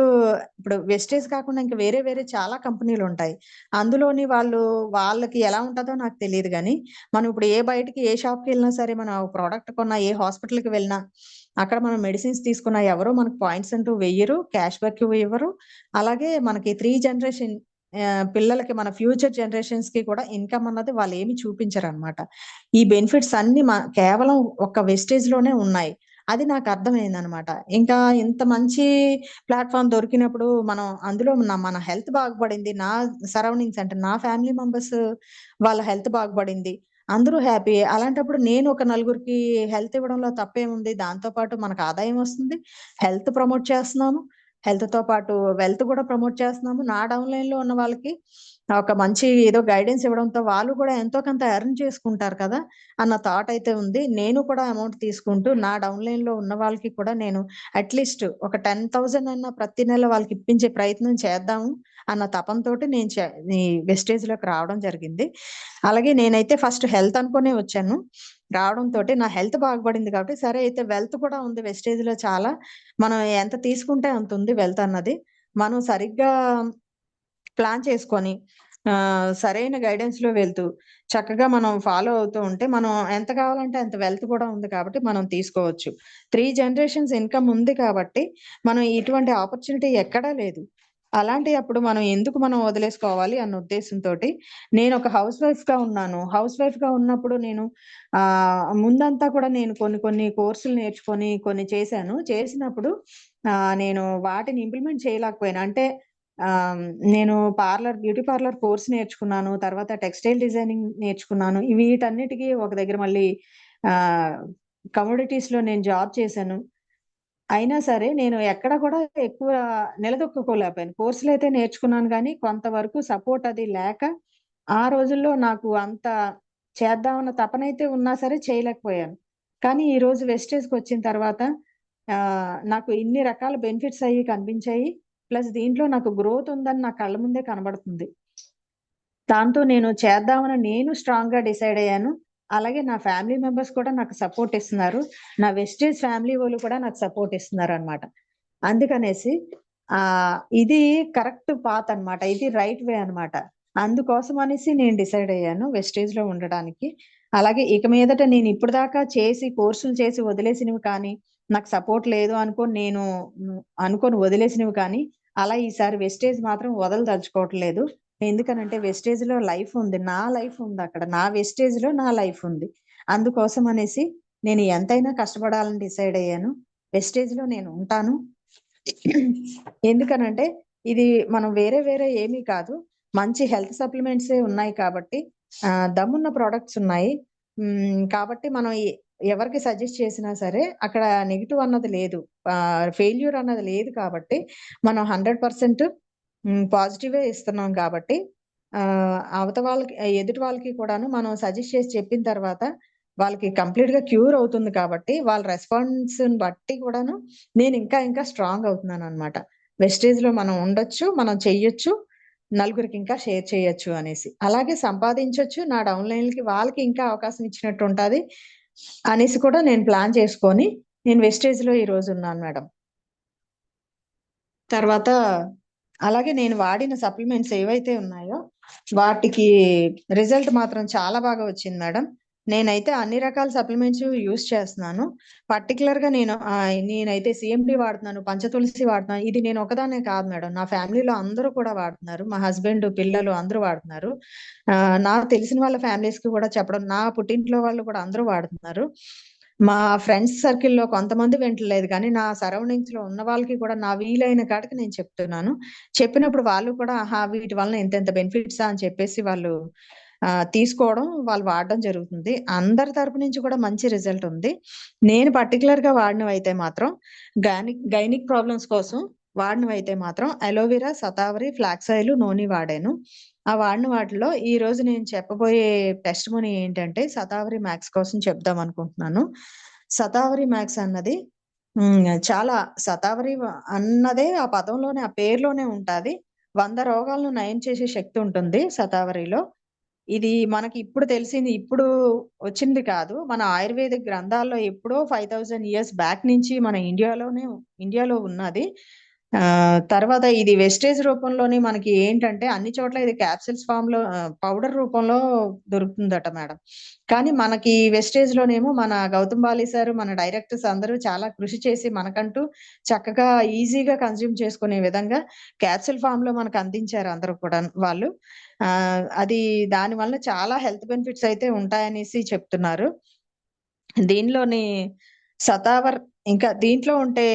ఇప్పుడు వెస్టేజ్ కాకుండా ఇంకా వేరే చాలా కంపెనీలుంటాయి. అందులోని వాళ్ళకి ఎలా ఉంటదో నాకు తెలీదు గానీ, మనం ఇప్పుడు ఏ షాప్‌కెళ్ళినా సరే మనం ప్రొడక్ట్ కొన్నా, ఏ హాస్పిటల్‌కి వెళ్ళినా, అక్కడ మనం మెడిసిన్స్ తీసుకున్నా ఎవరు మనకు పాయింట్స్ అంటూ వెయ్యరు. క్యాష్ బ్యాక్ ఇవ్వరు. అలాగే మనకి 3 జనరేషన్ పిల్లలకి మన ఫ్యూచర్ జనరేషన్స్‌కి కూడా ఇన్‌కమ్ అన్నది వాళ్ళేమి చూపించరనమాట. ఈ బెనిఫిట్స్ అన్నీ కేవలం ఒక్క వెస్టేజ్‌లోనే ఉన్నాయి. అది నాకు అర్థమైందనమాట. ఇంకా ఇంత మంచి ప్లాట్‌ఫార్మ్ దొరికినప్పుడు మనం అందులో మన హెల్త్ బాగుపడింది. నా సరౌండింగ్స్ అంటే నా ఫ్యామిలీ మెంబర్స్ వాళ్ళ హెల్త్ బాగుపడింది. అందరూ హ్యాపీ. అలాంటప్పుడు నేను ఒక నలుగురికి హెల్త్ ఇవ్వడంలో తప్పేముంది? దాంతో పాటు మనకు ఆదాయం వస్తుంది. హెల్త్ ప్రమోట్ చేస్తున్నాము. హెల్త్‌తో పాటు వెల్త్ కూడా ప్రమోట్ చేస్తున్నాము. నా డౌన్‌లైన్‌లో ఉన్న వాళ్ళకి ఒక మంచి ఏదో గైడెన్స్ ఇవ్వడంతో వాళ్ళు కూడా ఎంతో కొంత ఎర్న్ చేసుకుంటారు కదా! అన్న థాట్ అయితే ఉంది. నేను కూడా అమౌంట్ తీసుకుంటూ నా డౌన్‌లైన్‌లో ఉన్న వాళ్ళకి కూడా నేను అట్‌లీస్ట్ ఒక 10,000 అన్నా ప్రతి నెల వాళ్ళకి ఇప్పించే ప్రయత్నం చేద్దాము అన్న తపనతోటి నేను ఈ వెస్టేజ్‌లోకి రావడం జరిగింది. అలాగే నేనైతే ఫస్ట్ హెల్త్ అనుకునే వచ్చాను. రావడంతోటి నా హెల్త్ బాగుపడింది కాబట్టి, సరే అయితే వెల్త్ కూడా ఉంది వెస్టేజ్‌లో చాలా. మనం ఎంత తీసుకుంటే అంత ఉంది వెల్త్ అన్నది. మనం సరిగ్గా ప్లాన్ చేసుకొని సరైన గైడెన్స్‌లో వెళ్తూ, చక్కగా మనం ఫాలో అవుతూ ఉంటే, మనం ఎంత కావాలంటే అంత వెల్త్ కూడా ఉంది కాబట్టి మనం తీసుకోవచ్చు. 3 జనరేషన్స్ ఇన్‌కమ్ ఉంది కాబట్టి, మనం ఇటువంటి ఆపర్చునిటీ ఎక్కడా లేదు. అలాంటి అప్పుడు మనం వదిలేసుకోవాలి అన్న ఉద్దేశంతోటి, నేనొక హౌస్ వైఫ్‌గా ఉన్నాను. హౌస్ వైఫ్‌గా ఉన్నప్పుడు నేను ముందంతా కూడా నేను కొన్ని కోర్సులు నేర్చుకొని కొన్ని చేశాను. చేసినప్పుడు నేను వాటిని ఇంప్లిమెంట్ చేయలేకపోయాను. అంటే నేను బ్యూటీ పార్లర్ కోర్స్ నేర్చుకున్నాను. తర్వాత టెక్స్‌టైల్ డిజైనింగ్ నేర్చుకున్నాను. వీటన్నిటికి ఒక దగ్గర మళ్ళీ ఆహ్, కమోడిటీస్‌లో నేను జాబ్ చేశాను. అయినా సరే నేను ఎక్కడ కూడా ఎక్కువ నిలదొక్కుకోలేకపోయాను. కోర్సులైతే నేర్చుకున్నాను గానీ, కొంతవరకు సపోర్ట్ అది లేక, ఆ రోజుల్లో నాకు అంత చేద్దామన్న తపనైతే ఉన్నా సరే చేయలేకపోయాను. కానీ ఈరోజు వెస్టేజ్‌కొచ్చిన తర్వాత నాకు ఇన్ని రకాల బెనిఫిట్స్ అయ్యి కనిపించాయి. ప్లస్ దీంట్లో నాకు గ్రోత్ ఉందని నా కళ్ళ ముందే కనబడుతుంది. దాంతో నేను చేద్దామని నేను స్ట్రాంగ్‌గా డిసైడ్ అయ్యాను. అలాగే నా ఫ్యామిలీ మెంబర్స్ కూడా నాకు సపోర్ట్ ఇస్తున్నారు. నా వెస్టేజ్ ఫ్యామిలీ వోళ్ళు కూడా నాకు సపోర్ట్ ఇస్తున్నారనమాట. అందుకనేసి ఇది కరెక్ట్ పాత్ అన్నమాట. ఇది రైట్ వే అన్నమాట. అందుకోసం అనేసి నేను డిసైడ్ అయ్యాను వెస్టేజ్ లో ఉండడానికి. అలాగే ఇక మీదట నేను ఇప్పుడు దాకా చేసి కోర్సులు చేసి వదిలేసినవి కానీ, నాకు సపోర్ట్ లేదు అనుకోని నేను అనుకోని వదిలేసినవి కానీ, అలా ఈసారి వెస్టేజ్ మాత్రం వదలదలుచుకోవట్లేదు. ఎందుకనంటే వెస్టేజ్ లో లైఫ్ ఉంది, నా లైఫ్ ఉంది అక్కడ, నా వెస్టేజ్ లో నా లైఫ్ ఉంది. అందుకోసం అనేసి నేను ఎంతైనా కష్టపడాలని డిసైడ్ అయ్యాను. వెస్టేజ్ లో నేను ఉంటాను. ఎందుకనంటే ఇది మనం వేరే వేరే ఏమీ కాదు, మంచి హెల్త్ సప్లిమెంట్సే ఉన్నాయి కాబట్టి, దమ్మున్న ప్రొడక్ట్స్ ఉన్నాయి. కాబట్టి మనం ఎవరికి సజెస్ట్ చేసినా సరే అక్కడ నెగిటివ్ అన్నది లేదు, ఫెయిల్యూర్ అన్నది లేదు. కాబట్టి మనం 100% పాజిటివే ఇస్తున్నాం. కాబట్టి వాళ్ళకి ఎదుటి వాళ్ళకి కూడాను మనం సజెస్ట్ చేసి చెప్పిన తర్వాత వాళ్ళకి కంప్లీట్ గా క్యూర్ అవుతుంది. కాబట్టి వాళ్ళ రెస్పాన్స్ బట్టి కూడాను నేను ఇంకా ఇంకా స్ట్రాంగ్ అవుతున్నాను అనమాట. వెస్టేజ్ లో మనం ఉండొచ్చు, మనం చెయ్యొచ్చు, నలుగురికి ఇంకా షేర్ చేయొచ్చు అనేసి, అలాగే సంపాదించొచ్చు, నా డౌన్లైన్లకి వాళ్ళకి ఇంకా అవకాశం ఇచ్చినట్టు ఉంటది అనేసి కూడా నేను ప్లాన్ చేసుకొని నేను వెస్టేజ్ లో ఈ రోజు ఉన్నాను మేడం. తర్వాత అలాగే నేను వాడిన సప్లిమెంట్స్ ఏవైతే ఉన్నాయో వాటికి రిజల్ట్ మాత్రం చాలా బాగా వచ్చింది మేడం. నేనైతే అన్ని రకాల సప్లిమెంట్స్ యూజ్ చేస్తున్నాను. పర్టికులర్ గా నేనైతే సిఎండి వాడుతున్నాను, పంచతులసి వాడుతున్నాను. ఇది నేను ఒకదానే కాదు మేడం, నా ఫ్యామిలీలో అందరూ కూడా వాడుతున్నారు, మా హస్బెండ్ పిల్లలు అందరూ వాడుతున్నారు. నాకు తెలిసిన వాళ్ళ ఫ్యామిలీస్ కి కూడా చెప్పడం, నా పుట్టింట్లో వాళ్ళు కూడా అందరూ వాడుతున్నారు. మా ఫ్రెండ్స్ సర్కిల్లో కొంతమంది వింటలేదు కానీ నా సరౌండింగ్స్ లో ఉన్న వాళ్ళకి కూడా నా వీలైన కాడికి నేను చెప్తున్నాను. చెప్పినప్పుడు వాళ్ళు కూడా వీటి వలన ఎంతెంత బెనిఫిట్స్ అని చెప్పేసి వాళ్ళు తీసుకోవడం, వాళ్ళు వాడడం జరుగుతుంది. అందరి తరపు నుంచి కూడా మంచి రిజల్ట్ ఉంది. నేను పర్టికులర్ గా వాడినవైతే మాత్రం గైనిక్ ప్రాబ్లమ్స్ కోసం వాడినవైతే మాత్రం అలోవెరా, శతావరి, ఫ్లాక్స్ ఆయిల్, నూనె వాడాను. ఆ వాడిన వాటిలో ఈ రోజు నేను చెప్పబోయే టెస్టిమోనీ ఏంటంటే శతావరి మ్యాక్స్ కోసం చెప్దాం అనుకుంటున్నాను. శతావరి మ్యాక్స్ అన్నది చాలా, శతావరి అన్నదే ఆ పదంలోనే, ఆ పేరులోనే ఉంటాది. 100 రోగాలను నయం చేసే శక్తి ఉంటుంది శతావరిలో. ఇది మనకి ఇప్పుడు తెలిసింది, ఇప్పుడు వచ్చింది కాదు, మన ఆయుర్వేదిక్ గ్రంథాల్లో ఎప్పుడో 5000 ఇయర్స్ బ్యాక్ నుంచి మన ఇండియాలో ఉన్నది. తర్వాత ఇది వెస్టేజ్ రూపంలోని మనకి ఏంటంటే అన్ని చోట్ల ఇది క్యాప్సిల్స్ ఫామ్ లో, పౌడర్ రూపంలో దొరుకుతుందట మేడం. కానీ మనకి వెస్టేజ్ లోనేమో మన గౌతమ్ బాలి సార్, మన డైరెక్టర్స్ అందరూ చాలా కృషి చేసి మనకంటూ చక్కగా ఈజీగా కన్జ్యూమ్ చేసుకునే విధంగా క్యాప్సిల్ ఫామ్ లో మనకు అందించారు అందరూ కూడా వాళ్ళు. అది దాని వల్ల చాలా హెల్త్ బెనిఫిట్స్ అయితే ఉంటాయనేసి చెప్తున్నారు. దీనిలోని శతావర్, ఇంకా దీంట్లో ఉంటే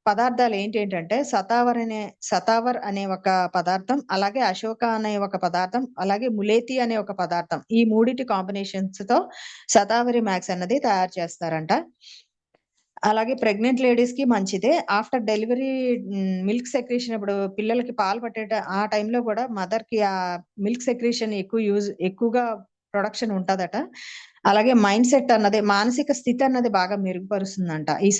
పదార్థాలు ఏంటంటే శతావర్ అనే ఒక పదార్థం, అలాగే అశోక అనే ఒక పదార్థం, అలాగే ములేతి అనే ఒక పదార్థం, ఈ మూడిటి కాంబినేషన్స్ తో శతావరి మ్యాక్స్ అన్నది తయారు చేస్తారంట. అలాగే ప్రెగ్నెంట్ లేడీస్ కి మంచిదే. ఆఫ్టర్ డెలివరీ మిల్క్ సెక్రీషన్, ఇప్పుడు పిల్లలకి పాలు పట్టే ఆ టైంలో కూడా మదర్ కి ఆ మిల్క్ సెక్రీషన్ ఎక్కువగా ప్రొడక్షన్ ఉంటదట. అలాగే మైండ్ సెట్ అన్నది, మానసిక స్థితి అన్నది బాగా మెరుగుపరుస్తుందంట ఈ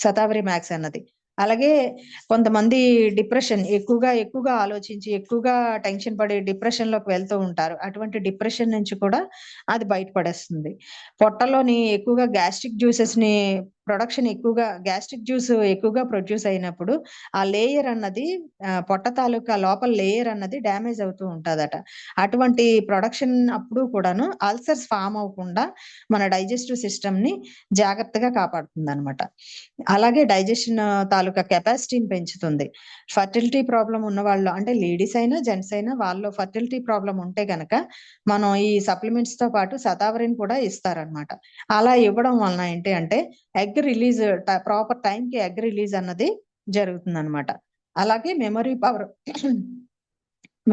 శతావరి మ్యాక్స్ అన్నది. అలాగే కొంతమంది డిప్రెషన్ ఎక్కువగా ఆలోచించి ఎక్కువగా టెన్షన్ పడి డిప్రెషన్ లోకి వెళ్తూ ఉంటారు. అటువంటి డిప్రెషన్ నుంచి కూడా అది బయటపడేస్తుంది. పొట్టలోని ఎక్కువగా గ్యాస్ట్రిక్ జ్యూస్ ఎక్కువగా ప్రొడ్యూస్ అయినప్పుడు ఆ లేయర్ అన్నది, పొట్ట తాలూకా లోపల లేయర్ అన్నది డ్యామేజ్ అవుతూ ఉంటదట. అటువంటి ప్రొడక్షన్ అప్పుడు కూడాను అల్సర్స్ ఫామ్ అవ్వకుండా మన డైజెస్టివ్ సిస్టమ్ ని జాగ్రత్తగా కాపాడుతుంది అనమాట. అలాగే డైజెషన్ తాలూకా కెపాసిటీని పెంచుతుంది. ఫర్టిలిటీ ప్రాబ్లం ఉన్న వాళ్ళు, అంటే లేడీస్ అయినా జెంట్స్ అయినా, వాళ్ళు ఫర్టిలిటీ ప్రాబ్లం ఉంటే గనక మనం ఈ సప్లిమెంట్స్ తో పాటు శతావరిని కూడా ఇస్తారనమాట. అలా ఇవ్వడం వలన ఏంటి అంటే ఎగ్ రిలీజ్, ప్రాపర్ టైం కి ఎగ్ రిలీజ్ అన్నది జరుగుతుంది అనమాట. అలాగే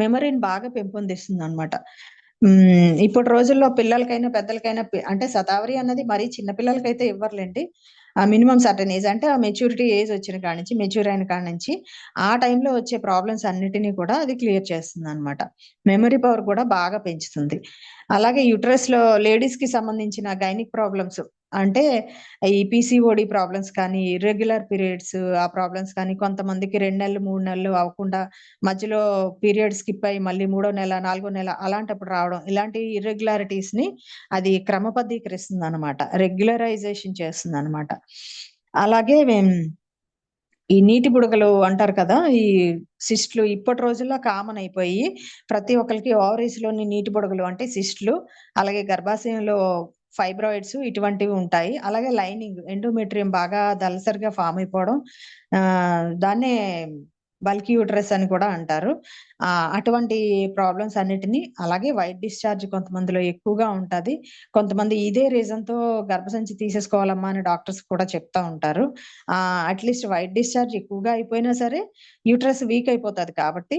మెమరీని బాగా పెంపొందిస్తుంది అనమాట. ఇప్పటి రోజుల్లో పిల్లలకైనా పెద్దలకైనా, అంటే శతావరి అన్నది మరీ చిన్న పిల్లలకైతే ఇవ్వర్లేండి. మినిమం సర్టన్ ఏజ్, అంటే ఆ మెచ్యూరిటీ ఏజ్ వచ్చిన కాడి నుంచి, మెచ్యూర్ అయిన కాడి నుంచి ఆ టైంలో వచ్చే ప్రాబ్లమ్స్ అన్నిటినీ కూడా అది క్లియర్ చేస్తుంది అనమాట. మెమరీ పవర్ కూడా బాగా పెంచుతుంది. అలాగే యూట్రస్ లో లేడీస్ కి సంబంధించిన గైనిక్ ప్రాబ్లమ్స్, అంటే ఈ పీసీఓడి ప్రాబ్లమ్స్ కానీ, ఇర్రెగ్యులర్ పీరియడ్స్ ఆ ప్రాబ్లమ్స్ కానీ, కొంతమందికి 2 నెలలు 3 నెలలు అవ్వకుండా మధ్యలో పీరియడ్ స్కిప్ అయ్యి మళ్ళీ 3వ నెల 4వ నెల అలాంటప్పుడు రావడం, ఇలాంటి ఇర్రెగ్యులారిటీస్ ని అది క్రమబద్ధీకరిస్తుంది అనమాట, రెగ్యులరైజేషన్ చేస్తుంది అనమాట. అలాగే ఈ నీటి బుడగలు అంటారు కదా, ఈ సిస్ట్లు ఇప్పటి రోజుల్లో కామన్ అయిపోయి ప్రతి ఒక్కరికి ఓవరీస్ లోని నీటి బుడగలు అంటే సిస్ట్లు, అలాగే గర్భాశయంలో ఫైబ్రాయిడ్స్ ఇటువంటివి ఉంటాయి. అలాగే లైనింగ్ ఎండోమెట్రియం బాగా దళసరిగా ఫామ్ అయిపోవడం, దాన్నే బల్కీ యూట్రస్ అని కూడా అంటారు. అటువంటి ప్రాబ్లమ్స్ అన్నిటిని, అలాగే వైట్ డిశ్చార్జ్ కొంతమందిలో ఎక్కువగా ఉంటది. కొంతమంది ఇదే రీజన్ తో గర్భసంచి తీసేసుకోవాలమ్మా అని డాక్టర్స్ కూడా చెప్తా ఉంటారు. అట్లీస్ట్ వైట్ డిశ్చార్జ్ ఎక్కువగా అయిపోయినా సరే యూట్రస్ వీక్ అయిపోతది కాబట్టి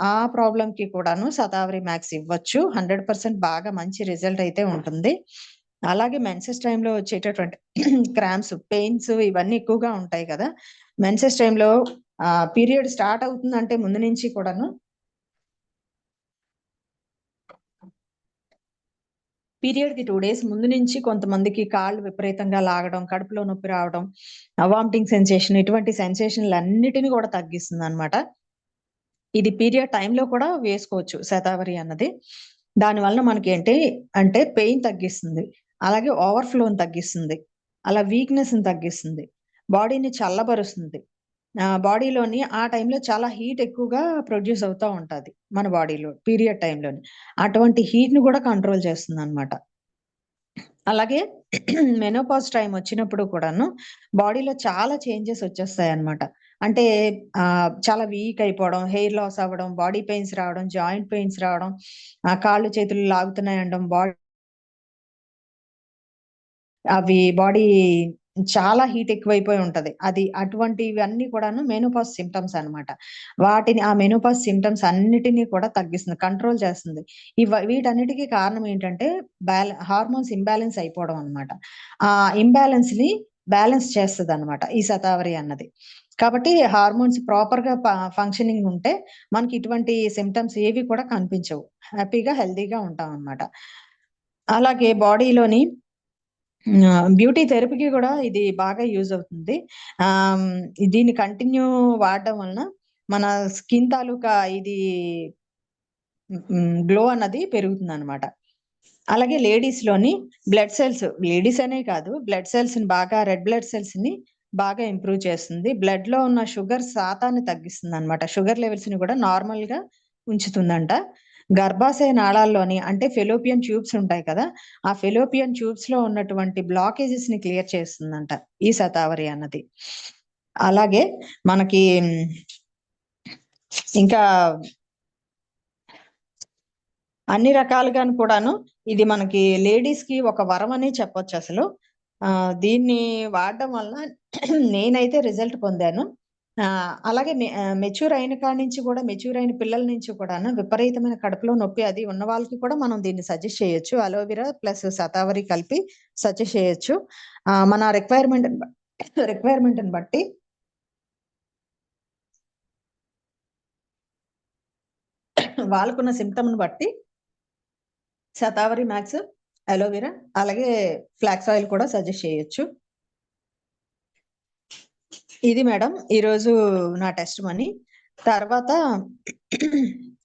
ఆ ప్రాబ్లం కి కూడాను శతావరి మ్యాక్స్ ఇవ్వచ్చు. 100% బాగా మంచి రిజల్ట్ అయితే ఉంటుంది. అలాగే మెన్సెస్ టైంలో వచ్చేటటువంటి క్రాంప్స్, పెయిన్స్ ఇవన్నీ ఎక్కువగా ఉంటాయి కదా. మెన్సెస్ టైంలో పీరియడ్ స్టార్ట్ అవుతుందంటే ముందు నుంచి కూడాను పీరియడ్ కి 2 days ముందు నుంచి కొంతమందికి కాళ్ళు విపరీతంగా లాగడం, కడుపులో నొప్పి రావడం, వామిటింగ్ సెన్సేషన్, ఇటువంటి సెన్సేషన్లు అన్నిటిని కూడా తగ్గిస్తుంది అనమాట. ఇది పీరియడ్ టైంలో కూడా వేసుకోవచ్చు శతావరి అన్నది. దానివల్ల మనకి అంటే పెయిన్ తగ్గిస్తుంది, అలాగే ఓవర్ఫ్లోని తగ్గిస్తుంది, అలా వీక్నెస్ ని తగ్గిస్తుంది, బాడీని చల్లబరుస్తుంది. బాడీలోని ఆ టైంలో చాలా హీట్ ఎక్కువగా ప్రొడ్యూస్ అవుతూ ఉంటది మన బాడీలో పీరియడ్ టైంలోని. అటువంటి హీట్ ని కూడా కంట్రోల్ చేస్తుంది అనమాట. అలాగే మెనోపాజ్ టైం వచ్చినప్పుడు కూడాను బాడీలో చాలా చేంజెస్ వచ్చేస్తాయి అన్నమాట. అంటే చాలా వీక్ అయిపోవడం, హెయిర్ లాస్ అవ్వడం, బాడీ పెయిన్స్ రావడం, జాయింట్ పెయిన్స్ రావడం, కాళ్ళు చేతులు లాగుతున్నాయి అనడం, బాడీ చాలా హీట్ ఎక్కువైపోయి ఉంటది. అటువంటివన్నీ కూడాను మెనోపాజ్ సిమ్టమ్స్ అన్నమాట. ఆ మెనోపాజ్ సిమ్టమ్స్ అన్నిటినీ కూడా తగ్గిస్తుంది, కంట్రోల్ చేస్తుంది. వీటన్నిటికీ కారణం ఏంటంటే హార్మోన్స్ ఇంబ్యాలెన్స్ అయిపోవడం అన్నమాట. ఆ ఇంబ్యాలెన్స్ ని బ్యాలెన్స్ చేస్తుంది అనమాట ఈ శతావరి అన్నది. కాబట్టి హార్మోన్స్ ప్రాపర్ గా ఫంక్షనింగ్ ఉంటే మనకి ఇటువంటి సిమ్టమ్స్ ఏవి కూడా కనిపించవు, హ్యాపీగా హెల్దీగా ఉంటాం అన్నమాట. అలాగే బాడీలోని బ్యూటీ థెరపీకి కూడా ఇది బాగా యూజ్ అవుతుంది. దీన్ని కంటిన్యూ వాడడం వలన మన స్కిన్ తాలూకా ఇది గ్లో అన్నది పెరుగుతుంది అనమాట. అలాగే లేడీస్ లోని బ్లడ్ సెల్స్, లేడీస్ అనే కాదు, బ్లడ్ సెల్స్ ని బాగా, రెడ్ బ్లడ్ సెల్స్ ని బాగా ఇంప్రూవ్ చేస్తుంది. బ్లడ్ లో ఉన్న షుగర్ శాతాన్ని తగ్గిస్తుంది అనమాట. షుగర్ లెవెల్స్ ని కూడా నార్మల్ గా ఉంచుతుందంట. గర్భాశయ నాళాల్లోని అంటే ఫెలోపియన్ ట్యూబ్స్ ఉంటాయి కదా, ఆ ఫెలోపియన్ ట్యూబ్స్ లో ఉన్నటువంటి బ్లాకేజెస్ ని క్లియర్ చేస్తుందంట ఈ శతావరి అన్నది. అలాగే మనకి ఇంకా అన్ని రకాలుగా కూడాను ఇది మనకి లేడీస్ కి ఒక వరం అని చెప్పొచ్చు అసలు. దీన్ని వాడడం వల్ల నేనైతే రిజల్ట్ పొందాను. అలాగే మెచ్యూర్ అయిన కాడి నుంచి కూడా, మెచ్యూర్ అయిన పిల్లల నుంచి కూడా విపరీతమైన కడుపులో నొప్పి అది ఉన్న వాళ్ళకి కూడా మనం దీన్ని సజెస్ట్ చేయొచ్చు. అలోవెరా ప్లస్ శతావరి కలిపి సజెస్ట్ చేయొచ్చు. మన రిక్వైర్మెంట్ బట్టి వాళ్ళకున్న సిమ్టమ్ ని బట్టి శతావరి మ్యాక్స్, అలోవెరా, అలాగే ఫ్లాక్స్ ఆయిల్ కూడా సజెస్ట్ చేయొచ్చు. ఇది మేడం ఈరోజు నా టెస్ట్ మనీ. తర్వాత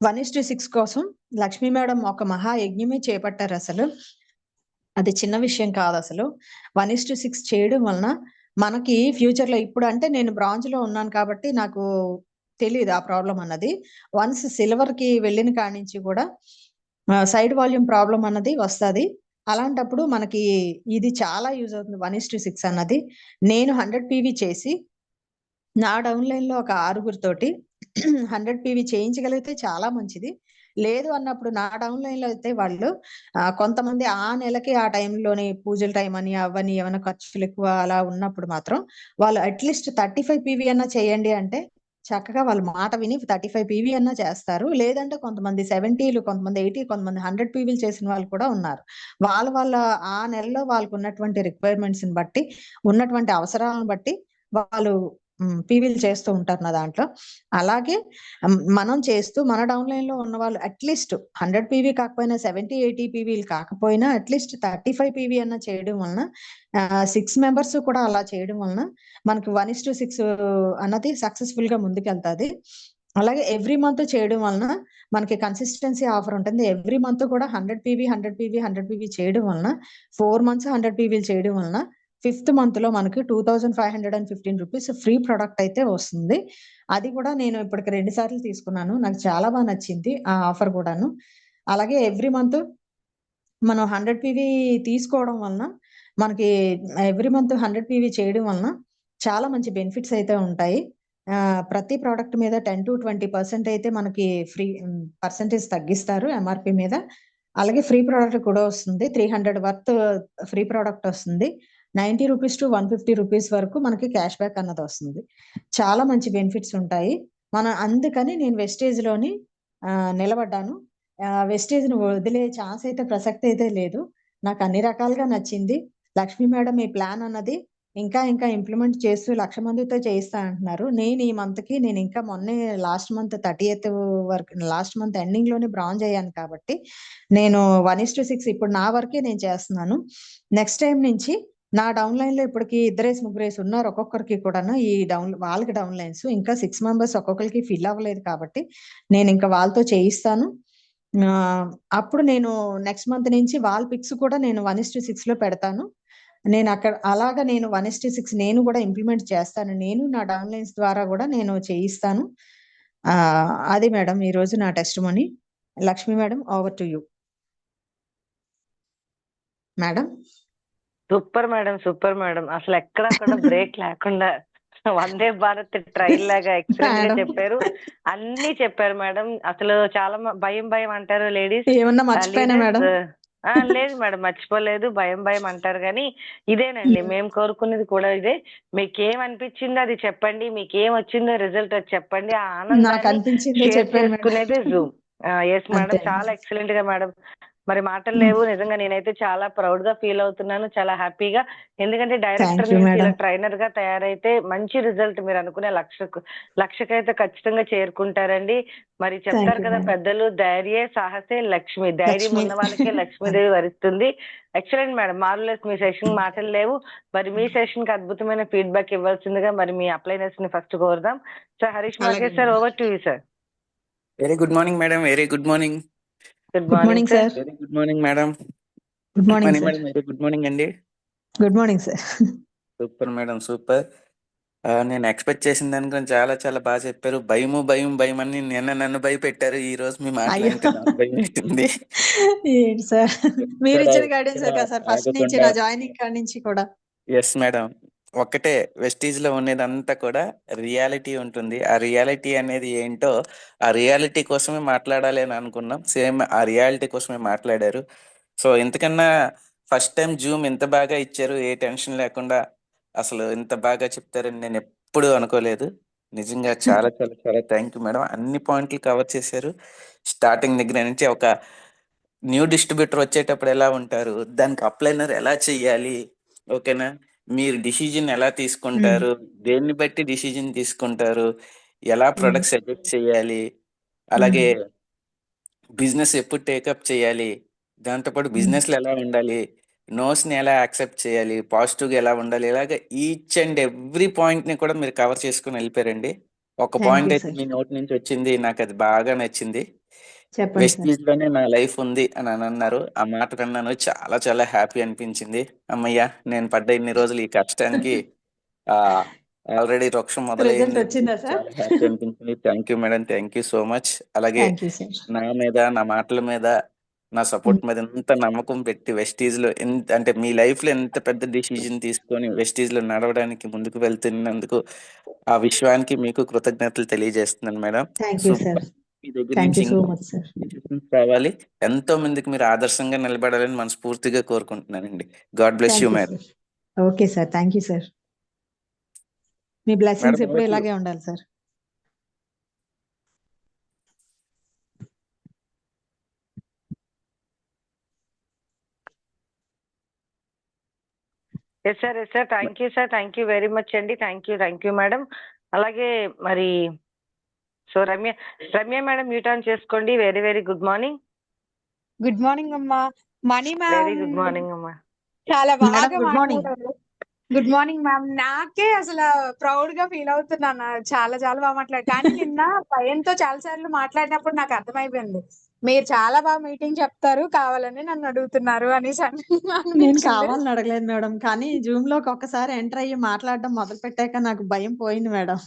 1:6 కోసం లక్ష్మీ మేడం ఒక మహాయజ్ఞమే చేపట్టారు. అసలు అది చిన్న విషయం కాదు. అసలు 1:6 చేయడం వలన మనకి ఫ్యూచర్ లో, ఇప్పుడు అంటే నేను బ్రాంజ్ లో ఉన్నాను కాబట్టి నాకు తెలియదు ఆ ప్రాబ్లం అన్నది. వన్స్ సిల్వర్ కి వెళ్ళిన కాడి నుంచి కూడా సైడ్ వాల్యూమ్ ప్రాబ్లం అన్నది వస్తుంది. అలాంటప్పుడు మనకి ఇది చాలా యూజ్ అవుతుంది 1:6 అన్నది. నేను 100 PV చేసి నా డౌన్ లైన్ లో ఒక 6గురితోటి 100 PV చేయించగలిగితే చాలా మంచిది. లేదు అన్నప్పుడు నా డౌన్ లైన్ లో అయితే వాళ్ళు కొంతమంది ఆ నెలకి ఆ టైంలోనే పూజల టైం అని అవన్నీ ఏమైనా ఖర్చులు ఎక్కువ అలా ఉన్నప్పుడు మాత్రం వాళ్ళు అట్లీస్ట్ 35 PV అన్నా చేయండి అంటే చక్కగా వాళ్ళ మాట విని 35 PV అన్నా చేస్తారు. లేదంటే కొంతమంది 70లు, కొంతమంది 80, కొంతమంది 100 PVలు చేసిన వాళ్ళు కూడా ఉన్నారు. వాళ్ళ ఆ నెలలో వాళ్ళకు ఉన్నటువంటి రిక్వైర్మెంట్స్ ని బట్టి, ఉన్నటువంటి అవసరాలను బట్టి వాళ్ళు పీవీలు చేస్తూ ఉంటారు నా దాంట్లో. అలాగే మనం చేస్తూ మన డౌన్ లైన్ లో ఉన్న వాళ్ళు అట్లీస్ట్ 100 PV కాకపోయినా 70, 80 PVలు కాకపోయినా అట్లీస్ట్ 35 PV అన్నా చేయడం వలన 6 మెంబర్స్ కూడా అలా చేయడం వలన మనకి 1:6 అన్నది సక్సెస్ఫుల్ గా ముందుకెళ్తాది. అలాగే ఎవ్రీ మంత్ చేయడం వలన మనకి కన్సిస్టెన్సీ ఆఫర్ ఉంటుంది. ఎవ్రీ మంత్ కూడా 100 PV చేయడం వలన 4 months 100 PVలు చేయడం వలన 5th మంత్ లో మనకి 2515 రూపీస్ ఫ్రీ ప్రొడక్ట్ అయితే వస్తుంది. అది కూడా నేను ఇప్పటికి 2 సార్లు తీసుకున్నాను. నాకు చాలా బాగా నచ్చింది ఆ ఆఫర్ కూడాను. అలాగే ఎవ్రీ మంత్ మనం 100 పీవీ తీసుకోవడం వలన మనకి ఎవ్రీ మంత్ 100 పీవీ చేయడం వలన చాలా మంచి బెనిఫిట్స్ అయితే ఉంటాయి. ప్రతి ప్రోడక్ట్ మీద 10-20% అయితే మనకి ఫ్రీ పర్సెంటేజ్ తగ్గిస్తారు ఎంఆర్పి మీద. అలాగే ఫ్రీ ప్రోడక్ట్ కూడా వస్తుంది. 300 వర్త్ ఫ్రీ ప్రోడక్ట్ వస్తుంది. 90 రూపీస్ టు 150 రూపీస్ వరకు మనకి క్యాష్ బ్యాక్ అన్నది వస్తుంది. చాలా మంచి బెనిఫిట్స్ ఉంటాయి. అందుకని నేను వెస్టేజ్‌లోని నిలబడ్డాను. వెస్టేజ్‌ని వదిలే ఛాన్స్ అయితే ప్రసక్తి అయితే లేదు. నాకు అన్ని రకాలుగా నచ్చింది. లక్ష్మి మేడం ఈ ప్లాన్ అన్నది ఇంకా ఇంప్లిమెంట్ చేస్తూ 1,00,000 మందితో చేయిస్తా అంటున్నారు. నేను ఈ మంత్‌కి నేను ఇంకా మొన్నే లాస్ట్ మంత్ 30th వరకు లాస్ట్ మంత్ ఎండింగ్‌లోనే బ్రాంజ్ అయ్యాను కాబట్టి నేను 1:6 ఇప్పుడు నా వరకే నేను చేస్తున్నాను. నెక్స్ట్ టైమ్ నుంచి నా డౌన్‌లైన్‌లో ఇప్పటికి ఇద్దరేసి ముగ్గురేసి ఉన్నారు ఒక్కొక్కరికి కూడాను ఈ వాళ్ళకి డౌన్‌లైన్స్. ఇంకా 6 మెంబర్స్ ఒక్కొక్కరికి ఫిల్ అవ్వలేదు కాబట్టి నేను ఇంకా వాళ్ళతో చేయిస్తాను. అప్పుడు నేను నెక్స్ట్ మంత్ నుంచి వాళ్ళ పిక్స్ కూడా నేను 1:6లో పెడతాను. నేను అక్కడ అలాగా నేను 1:6 నేను కూడా ఇంప్లిమెంట్ చేస్తాను. నేను నా డౌన్‌లైన్స్ ద్వారా కూడా నేను చేయిస్తాను. అది మేడం ఈరోజు నా testimony. Lakshmi madam over to you. Madam super madam, super madam. అసలు ఎక్కడ కూడా బ్రేక్ లేకుండా వందే భారత్ ట్రైన్ లాగా ఎక్సలెంట్ గా మేడం చెప్పారు. అన్ని చెప్పారు మేడం. అసలు చాలా భయం అంటారు లేడీస్ ఏమన్నా మర్చిపోయినా మేడం? లేదు మేడం, మర్చిపోలేదు. భయం అంటారు కానీ ఇదేనండి మేము కోరుకునేది కూడా ఇదే. మీకేం అనిపించిందో అది చెప్పండి, మీకేం వచ్చిందో రిజల్ట్ అది చెప్పండి. ఆ నాకు ఆనందాన్ని అనిపించిందే షేర్ చెప్పాను మేడం. చేసుకునేది జూమ్. ఎస్ మేడం, అంతే. చాలా ఎక్సలెంట్ గా మేడం. మరి మాటలు లేవు. నిజంగా నేనైతే చాలా ప్రౌడ్ గా ఫీల్ అవుతున్నాను, చాలా హ్యాపీగా. ఎందుకంటే డైరెక్టర్ థ్యాంక్ యూ నుంచి ఇలా మేడం. ట్రైనర్ గా తయారైతే మంచి రిజల్ట్ మీరు అనుకునే లక్షకైతే ఖచ్చితంగా చేరుకుంటారండి. మరి థ్యాంక్ చెప్తారు యూ కదా మేడం. పెద్దలు, ధైర్యే సాహసే లక్ష్మి. ధైర్యం లక్ష్మి ఉన్న వాళ్ళకే లక్ష్మీదేవి వరిస్తుంది. Excellent madam, marvellous. మీ సెషన్ మాటలు లేవు. మరి మీ సెషన్ కి అద్భుతమైన ఫీడ్బ్యాక్ ఇవ్వాల్సిందిగా మరి మీ అప్లైనర్స్ ని ఫస్ట్ కోరుదాం. సార్ హరీష్ అలాగే Makesh sir, madam. Over to you sir. Very good morning madam. Very good morning. Good good morning morning sir. Sir. Very good morning madam. Good morning Mani sir. Madam very good morning అండి. Good morning sir. Super madam, super. నేను expect చేసిన దానికన్నా చాలా చాలా బాగా చెప్పారు. భయం అని నన్ను భయపెట్టారు. ఈ రోజు మీ మాటలు అయ్యో వింటే నాకు భయం అవుతుంది. ఏంటి సార్ మీరు ఇచ్చిన గైడెన్స్ కదా సార్ ఫస్ట్ నుంచి ఆగకుండా నా జాయినింగ్ కాడి నుంచి కూడా. Yes madam. ఒక్కటే వెస్టీజ్ లో ఉండేదంతా కూడా రియాలిటీ ఉంటుంది. ఆ రియాలిటీ అనేది ఏంటో ఆ రియాలిటీ కోసమే మాట్లాడాలి అని అనుకున్నాం. సేమ్ ఆ రియాలిటీ కోసమే మాట్లాడారు. సో ఇంతకన్నా ఫస్ట్ టైం జూమ్ ఎంత బాగా ఇచ్చారు, ఏ టెన్షన్ లేకుండా అసలు ఇంత బాగా చెప్తారని నేను ఎప్పుడు అనుకోలేదు. నిజంగా చాలా చాలా చాలా థ్యాంక్ యూ మేడం. అన్ని పాయింట్లు కవర్ చేశారు. స్టార్టింగ్ దగ్గర నుంచి ఒక న్యూ డిస్ట్రిబ్యూటర్ వచ్చేటప్పుడు ఎలా ఉంటారు, దానికి అప్లైనర్ ఎలా చెయ్యాలి, ఓకేనా, మీరు డిసిజన్ ఎలా తీసుకుంటారు, దేన్ని బట్టి డిసిజన్ తీసుకుంటారు, ఎలా ప్రొడక్ట్స్ ఎడిట్ చేయాలి, అలాగే బిజినెస్ ఎప్పుడు టేకప్ చేయాలి, దాంతోపాటు బిజినెస్లో ఎలా ఉండాలి, నోస్ని ఎలా యాక్సెప్ట్ చేయాలి, పాజిటివ్గా ఎలా ఉండాలి, ఇలాగ ఈచ్ అండ్ ఎవ్రీ పాయింట్ని కూడా మీరు కవర్ చేసుకుని వెళ్ళిపోయారండి. ఒక థ్యాంక్ పాయింట్ యూ అయితే సార్. మీ నోటి నుంచి వచ్చింది, నాకు అది బాగా నచ్చింది. చెప్పండి సార్. వెస్టీజ్ లోనే నా లైఫ్ ఉంది అని అన్నారు. ఆ మాట విన్నాను, చాలా చాలా హ్యాపీ అనిపించింది. అమ్మయ్య, నేను పడ్డ ఇన్ని రోజులు ఈ కష్టానికి ఆల్రెడీ వృక్షం రిజల్ట్ మొదలైంది. వచ్చిందా సార్? చాలా హ్యాపీ అనిపించింది. Thank you madam, thank you so much. అలాగే థ్యాంక్ యూ సార్. నా మీద, నా మాటల మీద, నా సపోర్ట్ మీద ఎంత నమ్మకం పెట్టి వెస్టీజ్ లో అంటే మీ లైఫ్ లో ఎంత పెద్ద డిసిజన్ తీసుకొని వెస్టీజ్ లో నడవడానికి ముందుకు వెళ్తున్నందుకు ఆ విశ్వానికి మీకు కృతజ్ఞతలు తెలియజేస్తున్నాను మేడం. Thank you sir. సూపర్. మీ దగ్గర థ్యాంక్ నుంచి యూ సో ఇంకా మచ్ సార్. decisions రావాలి. ఎంతో మందికి మీరు ఆదర్శంగా నిలబడాలని మనస్ఫూర్తిగా కోరుకుంటున్నానండి. God bless you thank you madam. Sir. Okay sir, thank you sir. మీ బ్లెస్సింగ్స్ మేడం ఎప్పుడు ఇలాగే ఉండాలి sir. Yes sir, yes sir. Thank you sir, thank you very much అండి. Thank you madam. అలాగే మరి so Ramya madam mute on చేసుకోండి. Very very good morning. Good morning అమ్మా. మణి very ma'am good morning అమ్మా. చాలా మేడం బాగా గుడ్ మార్నింగ్. మాట్లాడారు. Good morning ma'am. నాకే అసలు ప్రౌడ్ గా ఫీల్ అవుతున్నాను. చాలా చాలా బాగా మాట్లాడారు. కానీ నిన్న భయంతో చాలా సార్లు మాట్లాడినప్పుడు నాకు అర్థమైపోయింది మీరు చాలా బాగా మీటింగ్ చెప్తారు కావాలని నన్ను అడుగుతున్నారు అనేసి నేను అనిపించింది. కావాలని అడగలేదు మేడం. కానీ జూమ్ లోకి ఒక్కసారి ఎంటర్ అయ్యి మాట్లాడడం మొదలు పెట్టాక నాకు భయం పోయింది మేడం.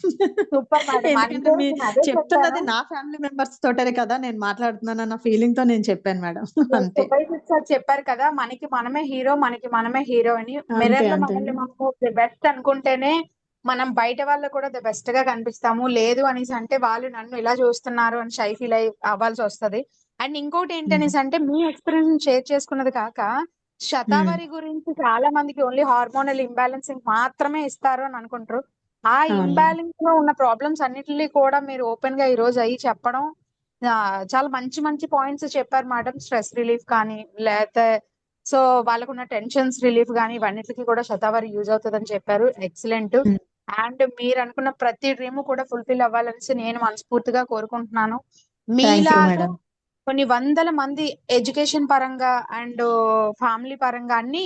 Super madam. ఎందుకంటే అంటే మీ నేను అదే చెప్తున్నది చెప్పాను. నా ఫ్యామిలీ మెంబర్స్ తోటే కదా నేను మాట్లాడుతున్నానన్న ఫీలింగ్ తో నేను చెప్పాను మేడం. అంతే. సార్ చెప్పారు కదా, మనకి మనమే హీరో అని. అంతే మిర్రర్ లో అంతే మనల్ని మనము ది బెస్ట్ అనుకుంటేనే మనం బయట వాళ్ళు కూడా ది బెస్ట్ గా కనిపిస్తాము. లేదు అనేసి అంటే వాళ్ళు నన్ను ఇలా చూస్తున్నారు అని షై ఫీల్ అవ్వాల్సి వస్తది. అండ్ ఇంకోటి ఏంటనేసి అంటే మీ ఎక్స్పీరియన్స్ షేర్ చేసుకున్నది కాక శతావరి గురించి చాలా మందికి ఓన్లీ హార్మోనల్ ఇంబ్యాలెన్సింగ్ మాత్రమే ఇస్తారు అని అనుకుంటారు. ఆ అవును మేడం. ఇంబ్యాలెన్స్ లో ఉన్న ప్రాబ్లమ్స్ అన్నిటిని కూడా మీరు ఓపెన్ గా ఈ రోజు అయ్యి చెప్పడం చాలా మంచి మంచి పాయింట్స్ చెప్పారు మేడం. స్ట్రెస్ రిలీఫ్ కానీ లేకపోతే సో వాళ్ళకున్న టెన్షన్స్ రిలీఫ్ కానీ ఇవన్నిటికి కూడా శతావరి యూజ్ అవుతుందని చెప్పారు. ఎక్సలెంట్. ఉమ్. అండ్ మీరు అనుకున్న ప్రతి డ్రీమ్ కూడా ఫుల్ఫిల్ అవ్వాలనేసి నేను మనస్ఫూర్తిగా కోరుకుంటున్నాను. థ్యాంక్ యూ మీలాగా మేడం. కొన్ని వందల మంది ఎడ్యుకేషన్ పరంగా అండ్ ఫ్యామిలీ పరంగా అన్ని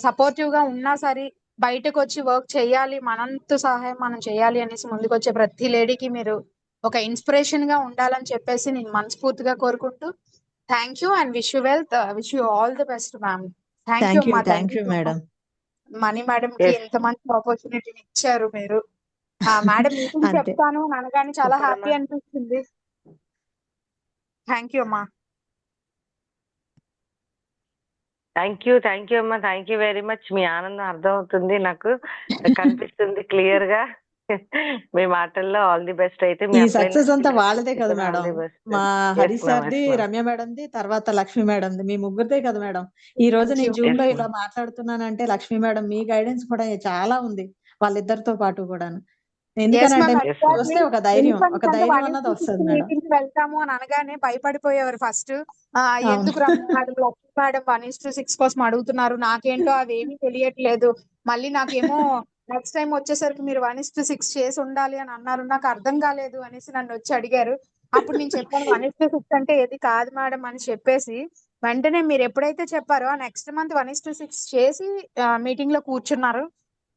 సపోర్టివ్ గా ఉన్నా సరే బయటకు వచ్చి వర్క్ చేయాలి, మనంతు సహాయం మనం చేయాలి అనేసి ముందుకు వచ్చే ప్రతి లేడీకి మీరు ఒక ఇన్స్పిరేషన్ గా ఉండాలని చెప్పేసి నేను మనస్ఫూర్తిగా కోరుకుంటూ thank you and wish you wish you all the best ma'am. Thank you అమ్మా. Thank you madam. Mani madam కి Yes. ఎంత మంచి ఆపర్చునిటీని ఇచ్చారు మీరు. మేడం మీటింగ్ అంతే. చెప్తాను అనగానే చాలా సూపర్ హ్యాపీ అమ్మా. అనిపిస్తుంది. థ్యాంక్ యూ అమ్మా. థ్యాంక్ యూ అమ్మా. Thank you very much. మీ ఆనందం అర్థం అవుతుంది నాకు, కనిపిస్తుంది క్లియర్ గా మీ మాటల్లో. All the best. అయితే మీ ఈ అప్లైన్ సక్సెస్ అంతా వాళ్ళదే కదా ఆల్ మేడం. The best. మా హరీష్ సార్ది, రమ్య మేడంది, తర్వాత లక్ష్మి మేడంది, మీ ముగ్గురిదే కదా మేడం. ఈ రోజు Thank నేను you. జూమ్ లో Yes, ఇలా మాట్లాడుతున్నానంటే లక్ష్మి మేడం మీ గైడెన్స్ కూడా చాలా ఉంది వాళ్ళిద్దరితో పాటు కూడాను. Yes, ఎందుకనంటే ma'am. Yes, వస్తే ఒక ధైర్యం అన్నది వస్తుంది మేడం. మీటింగ్ వెళ్తాము అని అనగానే భయపడిపోయేవారు ఫస్ట్. అవును. ఎందుకు రమ్య మేడం, లక్ష్మి మేడం 1:6 కోసం అడుగుతున్నారు, నాకేంటో అవేమీ తెలియట్లేదు. మళ్ళీ నాకేమో నెక్స్ట్ టైం వచ్చేసరికి మీరు 1:6 చేసి ఉండాలి అని అన్నారు, నాకు అర్థం కాలేదు అనేసి నన్ను వచ్చి అడిగారు. అప్పుడు నేను చెప్పాను 1:6 అంటే ఏది కాదు మేడం అని చెప్పేసి వెంటనే మీరు ఎప్పుడైతే చెప్పారో నెక్స్ట్ మంత్ 1:6 చేసి మీటింగ్ లో కూర్చున్నారు.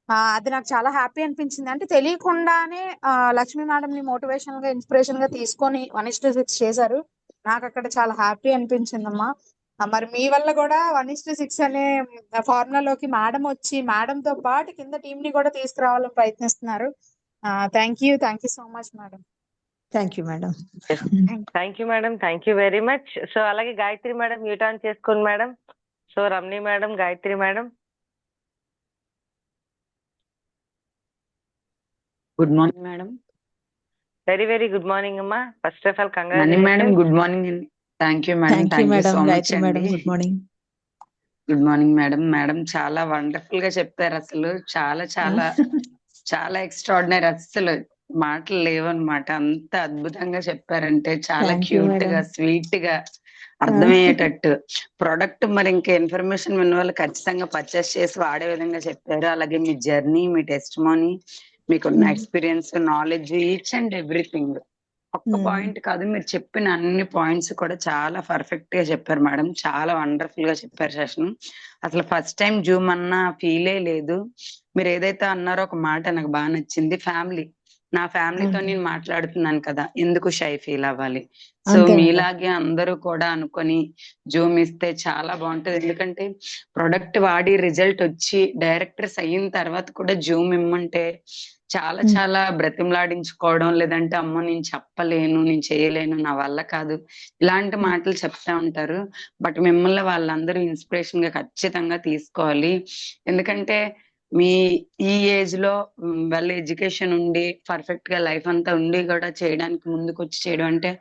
అది నాకు చాలా హ్యాపీ అనిపించింది. అంటే తెలియకుండానే లక్ష్మి మేడం ని మోటివేషన్ గా ఇన్స్పిరేషన్ గా తీసుకొని 1:6 చేశారు. నాకు అక్కడ చాలా హ్యాపీ అనిపించిందమ్మా. మరి మీ వల్ల కూడా 1:6 అనే ఫార్ములాలోకి మేడం వచ్చి మేడం తో పాటు కింద టీం ని కూడా తీసుకురావాలని ప్రయత్నిస్తున్నారు. Thank you so much madam. Thank you madam. Thank you madam. Thank you very much. So అలాగే గాయత్రి మేడం మ్యూట్ ఆన్ చేసుకోండి madam. So Ramani madam, Gayatri madam. Good morning madam. Very very good morning అమ్మా. First of all Mani madam congratulations. Good morning అండి. Thank you madam. Thank you thank you madam. So much Gayatri madam అండి. Good morning. Good morning madam. Madam చాలా wonderful గా చెప్పారు. అసలు చాలా చాలా చాలా ఎక్స్ట్రాడినరీ. అసలు మాటలు లేవన్నమాట. అంత అద్భుతంగా చెప్పారంటే చాలా థ్యాంక్ యూ క్యూట్ గా మేడం. స్వీట్ గా అర్థమయ్యేటట్టు ప్రొడక్ట్ మరి ఇంకా ఇన్ఫర్మేషన్ విన్న వాళ్ళు ఖచ్చితంగా పర్చేస్ చేసి వాడే విధంగా చెప్పారు. అలాగే మీ జర్నీ, మీ టెస్టిమోనీ, మీకున్న experience, knowledge, each and everything. ఒక్క పాయింట్ కాదు, మీరు చెప్పిన అన్ని పాయింట్స్ కూడా చాలా పర్ఫెక్ట్ గా చెప్పారు మేడం. చాలా వండర్ఫుల్ గా చెప్పారు సెషన్. అసలు ఫస్ట్ టైం జూమ్ అన్న ఫీలే లేదు. మీరు ఏదైతే అన్నారో ఒక మాట నాకు బాగా నచ్చింది. ఫ్యామిలీ, నా ఫ్యామిలీతో నేను మాట్లాడుతున్నాను కదా, ఎందుకు షై ఫీల్ అవ్వాలి. సో అంతే మేడం. మీలాగే అందరూ కూడా అనుకొని జూమ్ ఇస్తే చాలా బాగుంటది. ఎందుకంటే ప్రొడక్ట్ వాడి రిజల్ట్ వచ్చి డైరెక్టర్స్ అయిన తర్వాత కూడా జూమ్ ఇమ్మంటే చాలా చాలా బ్రతిమలాడించుకోవడం, లేదంటే అమ్మో నేను చెప్పలేను, నేను చేయలేను, నా వల్ల కాదు, ఇలాంటి మాటలు చెప్తా ఉంటారు. బట్ మిమ్మల్ని వాళ్ళందరూ ఇన్స్పిరేషన్ గా ఖచ్చితంగా తీసుకోవాలి. ఎందుకంటే మీ ఈ ఏజ్ లో వాళ్ళ ఎడ్యుకేషన్ ఉండి పర్ఫెక్ట్ గా లైఫ్ అంతా ఉండి కూడా చేయడానికి ముందుకు వచ్చి చేయడం అంటే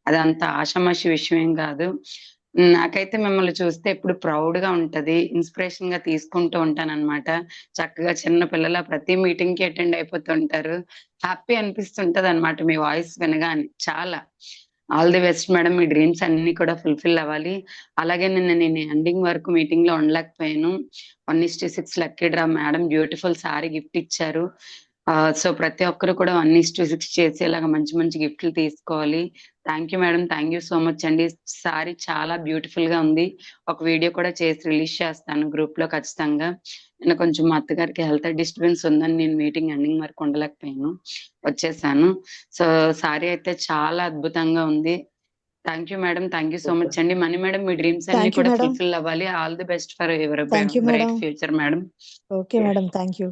అది అంత ఆషామాషి విషయం ఏం కాదు. నాకైతే మిమ్మల్ని చూస్తే ఎప్పుడు ప్రౌడ్ గా ఉంటది, ఇన్స్పిరేషన్ గా తీసుకుంటూ ఉంటాను అనమాట. చక్కగా చిన్న పిల్లల ప్రతి మీటింగ్ కి అటెండ్ అయిపోతుంటారు. హ్యాపీ అనిపిస్తుంటది అనమాట మీ వాయిస్ వినగానే. చాలా ఆల్ ది బెస్ట్ మేడం. మీ డ్రీమ్స్ అన్ని కూడా ఫుల్ఫిల్ అవ్వాలి. అలాగే నేను ఎండింగ్ వరకు మీటింగ్ లో ఉండలేకపోయాను. 1:6 lucky draw madam beautiful sorry gift ఇచ్చారు. సో ప్రతి ఒక్కరు కూడా 1:6 చేసేలాగా మంచి మంచి గిఫ్ట్లు తీసుకోవాలి. Thank you madam. Thank you so much అండి. సారీ చాలా బ్యూటిఫుల్ గా ఉంది. ఒక వీడియో కూడా చేసి రిలీజ్ చేస్తాను గ్రూప్ లో ఖచ్చితంగా. నేను కొంచెం మా అత్తగారికి హెల్త్ డిస్టర్బెన్స్ ఉందని నేను మీటింగ్ ఎండింగ్ వరకు ఉండలేకపోయాను, వచ్చేసాను. సో సారీ అయితే చాలా అద్భుతంగా ఉంది. Thank you madam, thank you so much అండి. మనీ మేడం, మీ డ్రీమ్స్ అన్ని థ్యాంక్ యూ కూడా మేడం. ఫుల్ఫిల్ అవ్వాలి. All the best for your thank you bright madam. Future madam. Okay madam, thank you.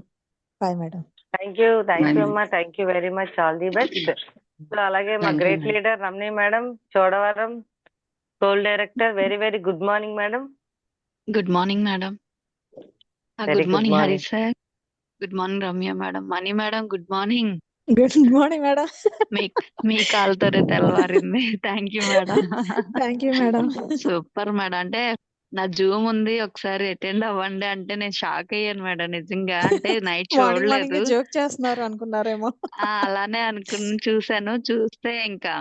Bye madam. Thank you అమ్మా, thank you very much, all the best. So అలాగే మా Thank you, great madam. Leader Ramani madam, Chodavaram కోల్ director, very very good morning madam. Good morning madam. Very good good morning Hari morning. Sir. Good morning Ramya madam. Mani madam good morning. Good morning madam. మీ కాల్తోనే తెల్లవారింది. Thank you madam. Thank you madam. Super madam. అంటే నా Zoom ఉంది, ఒకసారి attend అవ్వండి అంటే నేను షాక్ అయ్యాను మేడం నిజంగా. అంటే నైట్ మార్నింగ్ మార్నింగ్ చూడలేదు. జోక్ చేస్తున్నారు అనుకున్నారేమో. అలానే అనుకుని చూసాను. చూస్తే ఇంకా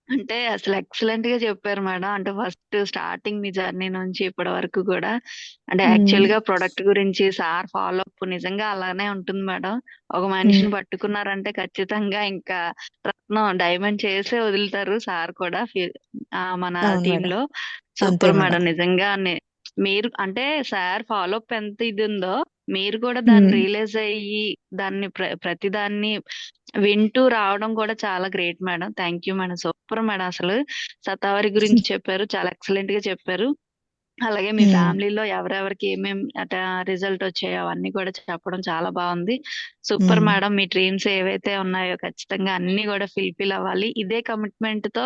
అంటే అసలు ఎక్సలెంట్ గా చెప్పారు మేడం. అంటే ఫస్ట్ స్టార్టింగ్ మీ జర్నీ నుంచి ఇప్పటి వరకు కూడా అంటే యాక్చువల్ గా ప్రొడక్ట్ గురించి సార్ ఫాలో అప్ నిజంగా అలానే ఉంటుంది మేడం. ఒక మనిషిని పట్టుకున్నారంటే ఖచ్చితంగా ఇంకా రత్నం డైమండ్ చేసే వదులుతారు సార్ కూడా మన అవును టీమ్ మేడం. లో. అంతే సూపర్ మేడం. మేడం నిజంగా. మీరు అంటే సార్ ఫాలో అప్ ఎంత ఇది ఉందో మీరు కూడా దాన్ని రియలైజ్ అయ్యి దాన్ని ప్రతి దాన్ని వింటూ రావడం కూడా చాలా great madam. Thank you madam. Super madam. అసలు శతావరి గురించి చెప్పారు, చాలా ఎక్సలెంట్ గా చెప్పారు. అలాగే మీ ఫ్యామిలీలో ఎవరెవరికి ఏమేమి అట రిజల్ట్ వచ్చాయో అవన్నీ కూడా చెప్పడం చాలా బాగుంది. Super madam. మీ డ్రీమ్స్ ఏవైతే ఉన్నాయో ఖచ్చితంగా అన్ని కూడా ఫుల్ఫిల్ అవ్వాలి. ఇదే కమిట్మెంట్ తో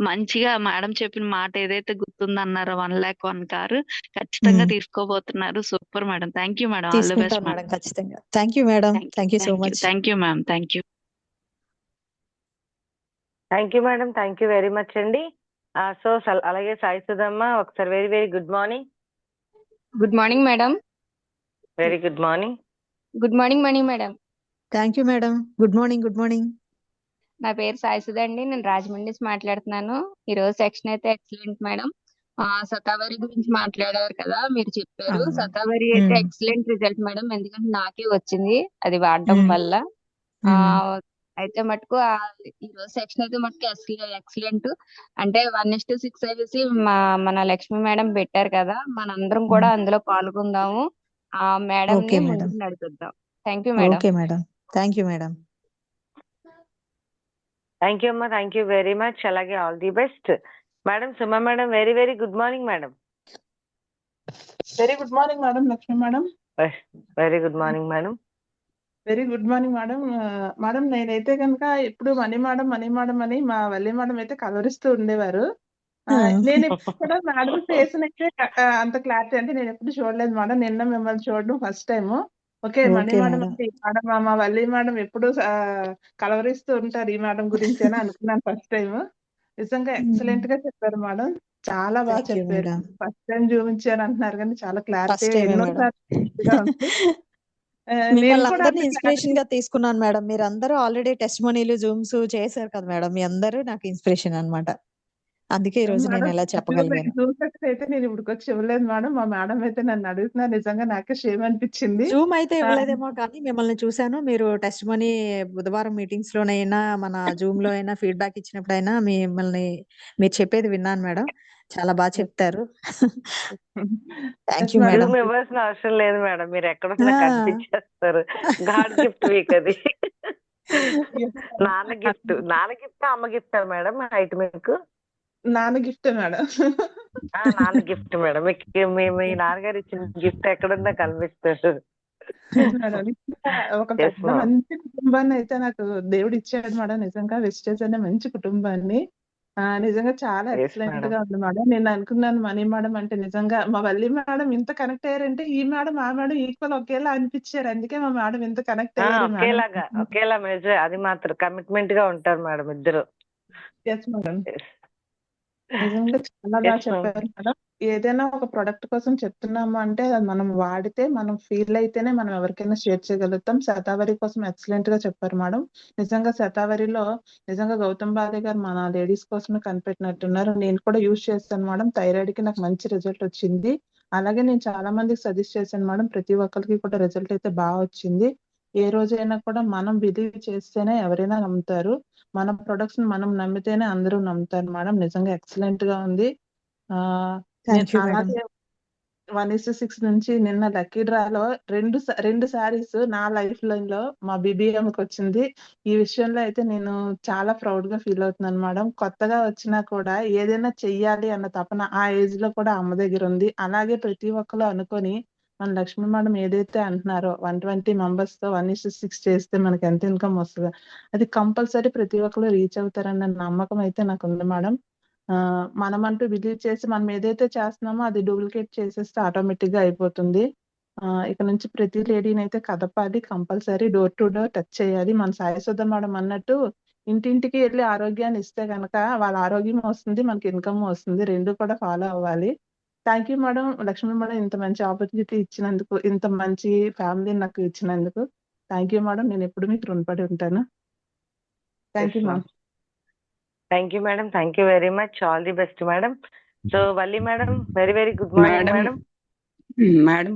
మంచిగా మేడం చెప్పిన మాట ఏదైతే గుర్తుందన్నారో 1,01,000 కారు ఖచ్చితంగా తీసుకోబోతున్నారు. Super madam. Thank you madam. All the తీసుకుంటాం బెస్ట్ మేడం ఖచ్చితంగా. Thank you madam. Thank you so much. Thank you ma'am. Thank you. Thank you madam, thank you very much అండి. సో అలాగే సాయి సుధమ్మ, ఒకసారి very very good morning. Good morning madam. Very good morning. Good morning Mani madam. Thank you madam. Good morning. Good morning. నా పేరు సాయిసుధ అండి. నేను రాజమండ్రి నుంచి మాట్లాడుతున్నాను. ఈ రోజు సెక్షన్ అయితే ఎక్సలెంట్ మేడం. శతావరి గురించి మాట్లాడారు కదా, మీరు చెప్పారు. అవును. శతావరి అయితే ఎక్సలెంట్ రిజల్ట్ మేడం. ఎందుకంటే నాకే వచ్చింది అది వాడడం వల్ల. అయితే మటుకు ఈ రోజు సెక్షన్ అయితే మటుకు ఎక్సలెంట్. అంటే 1:6 వేసి మన లక్ష్మి మేడం పెట్టారు కదా, మనందరం కూడా అందులో పాల్గొందాము. ఆ మేడం ఓకే ని మేడం. ముందుకు నడిపిద్దాం. Thank you madam. Okay madam. Thank you madam. Thank you అమ్మా, థ్యాంక్ యూ వెరీ మచ్. అలాగే all the best madam. Suma madam, very very good morning madam. Very good morning madam. Lakshmi madam. Very good morning madam. Very good morning madam. Madam నేనైతే కనుక ఎప్పుడు money madam అని మా Valli madam అయితే కలవరిస్తూ ఉండేవారు. నేను ఎప్పుడు కూడా మేడం ఫేస్ అయితే అంత క్లారిటీ అంటే నేను ఎప్పుడు చూడలేదు మేడం. నిన్న మిమ్మల్ని చూడడం first time. Okay, money okay madam madam. అంటే ఈ మేడం మా వల్లి మేడం ఎప్పుడు కలవరిస్తూ ఉంటారు ఈ మేడం గురించి అని అనుకున్నాను ఫస్ట్ టైం. నిజంగా ఎక్సలెంట్ గా చెప్పారు మేడం. చాలా బాగా థ్యాంక్ యూ చెప్పారు. మేడం. ఫస్ట్ టైం చూపించారు అంటున్నారు కానీ చాలా ఫస్ట్ క్లారిటీ టైమే ఎన్నో మేడం. సార్లు ఉంది. నేను మిమ్మల్ని కూడా అందరినీ అంత ఇన్స్పిరేషన్ గా తీసుకున్నాను మేడం. మీరు అందరూ ఆల్రెడీ టెస్టిమోనీలు జూమ్స్ చేశారు కదా మేడం. మీ అందరూ నాకు ఇన్స్పిరేషన్ అన్నమాట. అందుకే ఈ రోజు నేను మేడం ఇలా చెప్పగలిగాను. జూమ్ సక్సెస్ అయితే నేను ఇప్పుడు వచ్చి ఇవ్వలేదు మేడం. మా మేడం అయితే నన్ను అడుగుతున్నారు. నిజంగా నాకే షేమ్ అనిపించింది. జూమ్ అయితే ఇవ్వలేదేమో కానీ మిమ్మల్ని చూశాను. మీరు టెస్టిమోనీ బుధవారం మీటింగ్స్ లోనైనా మన జూమ్ లో అయినా ఫీడ్బ్యాక్ ఇచ్చినప్పుడైనా మీరు చెప్పేది విన్నాను మేడం. చాలా బాగా చెప్తారు. Thank you madam. జూమ్ ఇవ్వాల్సిన అవసరం లేదు మేడం. మీరు ఎక్కడున్నా కనిపించేస్తారు. గాడ్ గిఫ్ట్ వీక్ అది. నాన్న గిఫ్ట్ అమ్మ గిఫ్ట్ మేడం అయితే మీకు? నాన్న గిఫ్ట్ మేడం. నాన్న గిఫ్ట్ మేడం. మీ నాన్నగారు ఇచ్చిన గిఫ్ట్ ఎక్కడున్నా కనిపిస్తారు. ఒక పెద్ద మంచి కుటుంబాన్ని అయితే నాకు దేవుడు ఇచ్చాడు మేడం. నిజంగా వెస్టేజ్ అనే మంచి కుటుంబాన్ని. నిజంగా చాలా ఎక్సలెంట్ గా ఉంది మేడం. నేను అనుకున్నాను మనీ మేడం అంటే నిజంగా మా వల్లి మేడం ఇంత కనెక్ట్ అయ్యారంటే ఈ మేడం ఆ మేడం ఈక్వల్ ఒకేలా అనిపించారు. అందుకే మా మేడం ఇంత కనెక్ట్ అయ్యారు. ఒకేలా అది మాత్రం కమిట్మెంట్ గా ఉంటారు మేడం ఇద్దరు. Yes madam. నిజంగా చాలా బాగా చెప్పారు మేడం. ఏదైనా ఒక ప్రొడక్ట్ కోసం చెప్తున్నాము అంటే అది మనం వాడితే మనం ఫీల్ అయితేనే మనం ఎవరికైనా షేర్ చేయగలుగుతాం. శతావరి కోసం ఎక్సలెంట్ గా చెప్పారు మేడం. నిజంగా శతావరిలో నిజంగా గౌతమ్ బాదే గారు మన లేడీస్ కోసమే కనిపెట్టినట్టున్నారు. నేను కూడా యూజ్ చేస్తాను మేడం. థైరాయిడ్ కి నాకు మంచి రిజల్ట్ వచ్చింది. అలాగే నేను చాలా మందికి సజెస్ట్ చేశాను మేడం. ప్రతి ఒక్కరికి కూడా రిజల్ట్ అయితే బాగా వచ్చింది. ఏ రోజైనా కూడా మనం బిలీవ్ చేస్తేనే ఎవరైనా నమ్ముతారు. మన ప్రొడక్ట్స్ మనం నమ్మితేనే అందరూ నమ్ముతారు మేడం. నిజంగా ఎక్సలెంట్ గా ఉంది. అలాగే 1:6 నుంచి నిన్న లక్కీ డ్రాలో రెండు శారీస్ నా లైఫ్ లైన్ లో మా BBMకి వచ్చింది. ఈ విషయంలో అయితే నేను చాలా ప్రౌడ్ గా ఫీల్ అవుతున్నాను మేడం. కొత్తగా వచ్చినా కూడా ఏదైనా చెయ్యాలి అన్న తపన ఆ ఏజ్ లో కూడా అమ్మ దగ్గర ఉంది. అలాగే ప్రతి ఒక్కరు అనుకొని మన లక్ష్మీ మేడం ఏదైతే అంటున్నారో 120 మెంబర్స్ తో 1:6 చేస్తే మనకి ఎంత ఇన్కమ్ వస్తుందో అది కంపల్సరీ ప్రతి ఒక్కరు రీచ్ అవుతారన్న నమ్మకం అయితే నాకు ఉంది మేడం. మనమంటూ బిలీవ్ చేసి మనం ఏదైతే చేస్తున్నామో అది డూప్లికేట్ చేసేస్తే ఆటోమేటిక్ గా అయిపోతుంది. ఇక నుంచి ప్రతి లేడీని అయితే కదపాలి, compulsory door to door touch చేయాలి. మన సాయసుధ మేడం అన్నట్టు ఇంటింటికి వెళ్ళి ఆరోగ్యాన్ని ఇస్తే గనక వాళ్ళ ఆరోగ్యం వస్తుంది, మనకి ఇన్కమ్ వస్తుంది. రెండు కూడా ఫాలో అవ్వాలి. Thank you madam. Lakshmi madam ఇంత మంచి ఆపర్చునిటీ ఇచ్చినందుకు, ఇంత మంచి ఫ్యామిలీ నాకు ఇచ్చినందుకు థ్యాంక్ యూ మేడం. నేను ఎప్పుడు మీకు రుణపడి ఉంటాను. Thank you madam. Thank you madam. Thank you very much. All the best madam. So Valli madam, very very good morning madam madam. Madam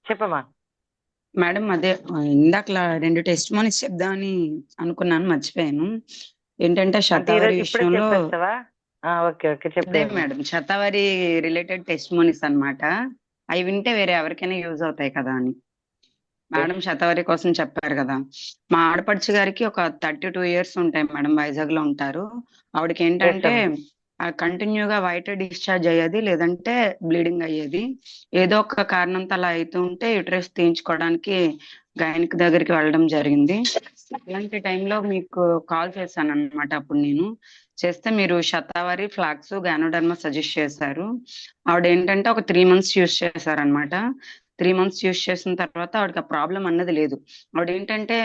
చెప్పమ్మా. మేడం అదే ఇందాకలా 2 టెస్ట్ మనీస్ చెప్దామని అనుకున్నాను, మర్చిపోయాను. ఏంటంటే అంటే శతావరి ఈరోజు ఇప్పుడే విషయంలో చెప్పేస్తావా? ఓకే ఓకే అదే చెప్పలేదు. మేడం శతావరి రిలేటెడ్ టెస్ట్ మనీస్ అన్నమాట. అవి వింటే వేరే ఎవరికైనా యూజ్ అవుతాయి కదా అని మేడం శతావరి కోసం చెప్పారు కదా. మా ఆడపడుచు గారికి ఒక 32 years ఉంటాయి మేడం, వైజాగ్ లో ఉంటారు. ఆవిడకి ఏంటంటే కంటిన్యూగా వైట్ డిశ్చార్జ్ అయ్యేది, లేదంటే బ్లీడింగ్ అయ్యేది. ఏదో ఒక కారణంతో అలా అవుతుంటే యూట్రస్ తీయించుకోవడానికి గైనిక్ దగ్గరికి వెళ్ళడం జరిగింది. అలాంటి టైంలో మీకు కాల్ చేశాను అనమాట. అప్పుడు నేను చేస్తే మీరు శతావరి, ఫ్లాక్స్, గానోడర్మా సజెస్ట్ చేశారు. ఆవిడ ఏంటంటే ఒక 3 months యూజ్ చేశారనమాట. 3 months యూజ్ చేసిన తర్వాత ఆవిడకి ఆ ప్రాబ్లం అన్నది లేదు. ఆవిడ ఏంటంటే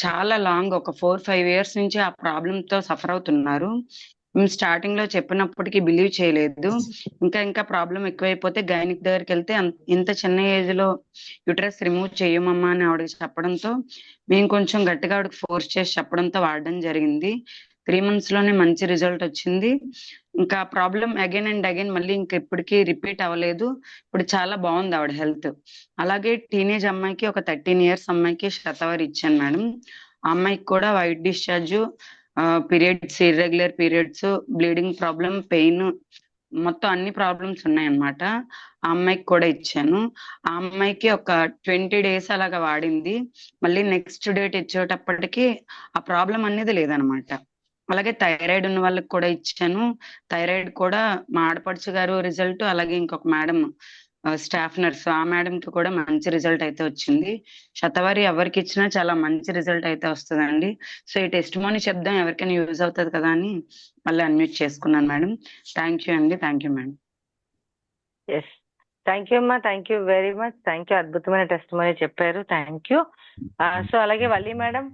చాలా లాంగ్ ఒక 4-5 years నుంచి ఆ ప్రాబ్లం తో సఫర్ అవుతున్నారు. మేము స్టార్టింగ్ లో చెప్పినప్పటికీ బిలీవ్ చేయలేదు. ఇంకా ప్రాబ్లం ఎక్కువైపోతే గైనిక్ దగ్గరికి వెళ్తే ఇంత చిన్న ఏజ్ లో యూట్రస్ రిమూవ్ చేయమమ్మా అని ఆవిడకి చెప్పడంతో మేము కొంచెం గట్టిగా ఆవిడకి ఫోర్స్ చేసి చెప్పడంతో వాడడం జరిగింది. 3 months లోనే మంచి రిజల్ట్ వచ్చింది. ఇంకా ప్రాబ్లం అగైన్ అండ్ అగైన్ మళ్ళీ ఇంకా ఇప్పటికీ రిపీట్ అవ్వలేదు. ఇప్పుడు చాలా బాగుంది ఆవిడ హెల్త్. అలాగే టీనేజ్ అమ్మాయికి ఒక 13 years అమ్మాయికి శతావరి ఇచ్చాను మేడం. ఆ అమ్మాయికి కూడా white discharge, periods, irregular periods, bleeding problem, pain, మొత్తం అన్ని ప్రాబ్లమ్స్ ఉన్నాయన్నమాట. ఆ అమ్మాయికి కూడా ఇచ్చాను. ఆ అమ్మాయికి ఒక 20 days అలాగా వాడింది. మళ్ళీ నెక్స్ట్ డేట్ ఇచ్చేటప్పటికి ఆ ప్రాబ్లం అనేది లేదనమాట. అలాగే థైరాయిడ్ ఉన్న వాళ్ళకి కూడా ఇచ్చాను. థైరాయిడ్ కూడా మా ఆడపడుచు గారు రిజల్ట్, అలాగే ఇంకొక మేడం స్టాఫ్ నర్స్, ఆ మేడం కి కూడా మంచి రిజల్ట్ అయితే వచ్చింది. శతావరి ఎవరికి ఇచ్చినా చాలా మంచి రిజల్ట్ అయితే వస్తుందండి. సో ఈ టెస్ట్ మనీ చెప్దాం, ఎవరికైనా యూజ్ అవుతుంది కదా అని మళ్ళీ అన్మ్యూట్ చేసుకున్నాను మేడం. థ్యాంక్ యూ అండి. Thank you madam. Yes, thank you అమ్మా. Thank you very much. Thank you. అద్భుతమైన టెస్ట్ మనీ చెప్పారు. Thank you. సో అలాగే Valli madam,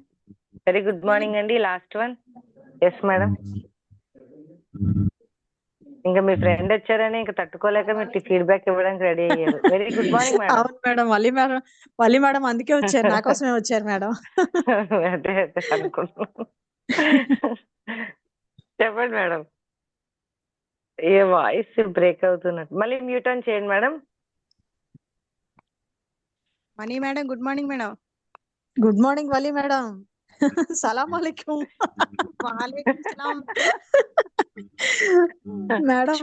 very good morning అండి. Last one. Yes madam. ఇంకా మీ ఫ్రెండ్ వచ్చారని ఇంకా తట్టుకోలేక మీరు ఫీడ్బ్యాక్ ఇవ్వడానికి రెడీ అయ్యారు. Very good morning madam. అవును మేడం, వల్లి మేడం అందుకే వచ్చారు, నా కోసమే వచ్చారు మేడం. అదే అదే అనుకున్నాను. చెప్పండి మేడం. ఏ వాయిస్ బ్రేక్ అవుతున్నట్టు, మళ్ళీ మ్యూట్ ఆన్ చేయండి madam. Mani madam, good morning madam. Good morning Valli madam. సలాం అలైకుం. వాలేకుం సలాం. మేడం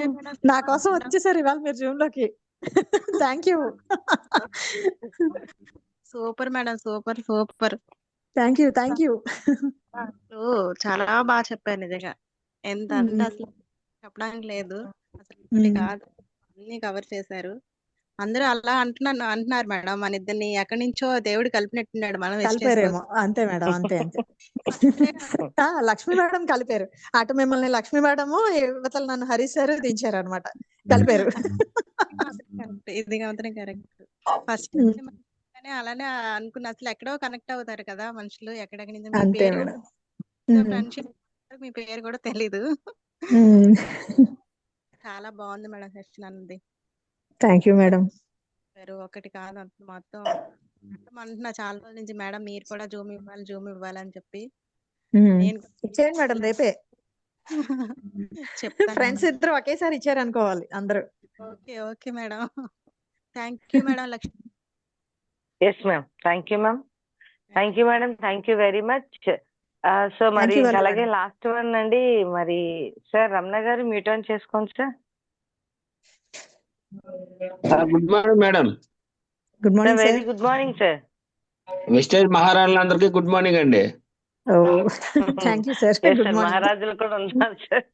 నా కోసం వచ్చేసారు ఇవాళ మీరు జూమ్ లోకి. Thank you. Super madam, super super. Thank you. Thank you. అసలు చాలా బాగా చెప్పారు నిజంగా. ఎంత అంటే అసలు చెప్పడానికి లేదు. అసలు ఇప్పటి కాదు, అన్ని కవర్ చేశారు. అందరూ అలా అంటున్నారు మేడం, మన ఇద్దరిని ఎక్కడి నుంచో దేవుడు కలిపినట్టున్నాడు. మనం కలిపారేమో, అంతే మేడం, అంతే అంతే. లక్ష్మీ మేడం కలిపారు. అటు మిమ్మల్ని లక్ష్మీ మేడము, యువతలు నన్ను హరీష్ సార్ దించారు అనమాట, కలిపారు. ఇది మాత్రం కరెక్ట్. ఫస్ట్ అలానే అనుకున్నా, అసలు ఎక్కడో కనెక్ట్ అవుతారు కదా మనుషులు, ఎక్కడెక్కడి నుంచి. మీ పేరు ఫ్రెండ్షిప్, మీ పేరు కూడా తెలీదు. చాలా బాగుంది మేడం సెషన్ అన్నది. Thank you madam. ఒకటి కాదు మొత్తం అంటున్నా చాలా రోజుల నుంచి, మేడం మీరు కూడా జూమ్ ఇవ్వాలి అని చెప్పి. నేను ఇచ్చేయండి మేడం, రేపే చెప్తాను. ఫ్రెండ్స్ ఇద్దరు ఒకేసారి ఇచ్చారు అనుకోవాలి అందరూ. Okay okay madam. Thank you madam. Lakshmi. Yes ma'am. Thank you ma'am. Thank you madam. Thank you very much. So మరి అలాగే లాస్ట్ వన్ అండి, మరి సార్ రమణ గారు మ్యూట్ ఆన్ చేసుకోండి sir. Good morning madam. Good morning very sir. Good morning sir. వెస్టేజ్ మహారాణులందరికీ good morning అండి. Oh thank you sir. Yes good sir, morning. మహారాజులు కూడా ఉన్నారు సార్,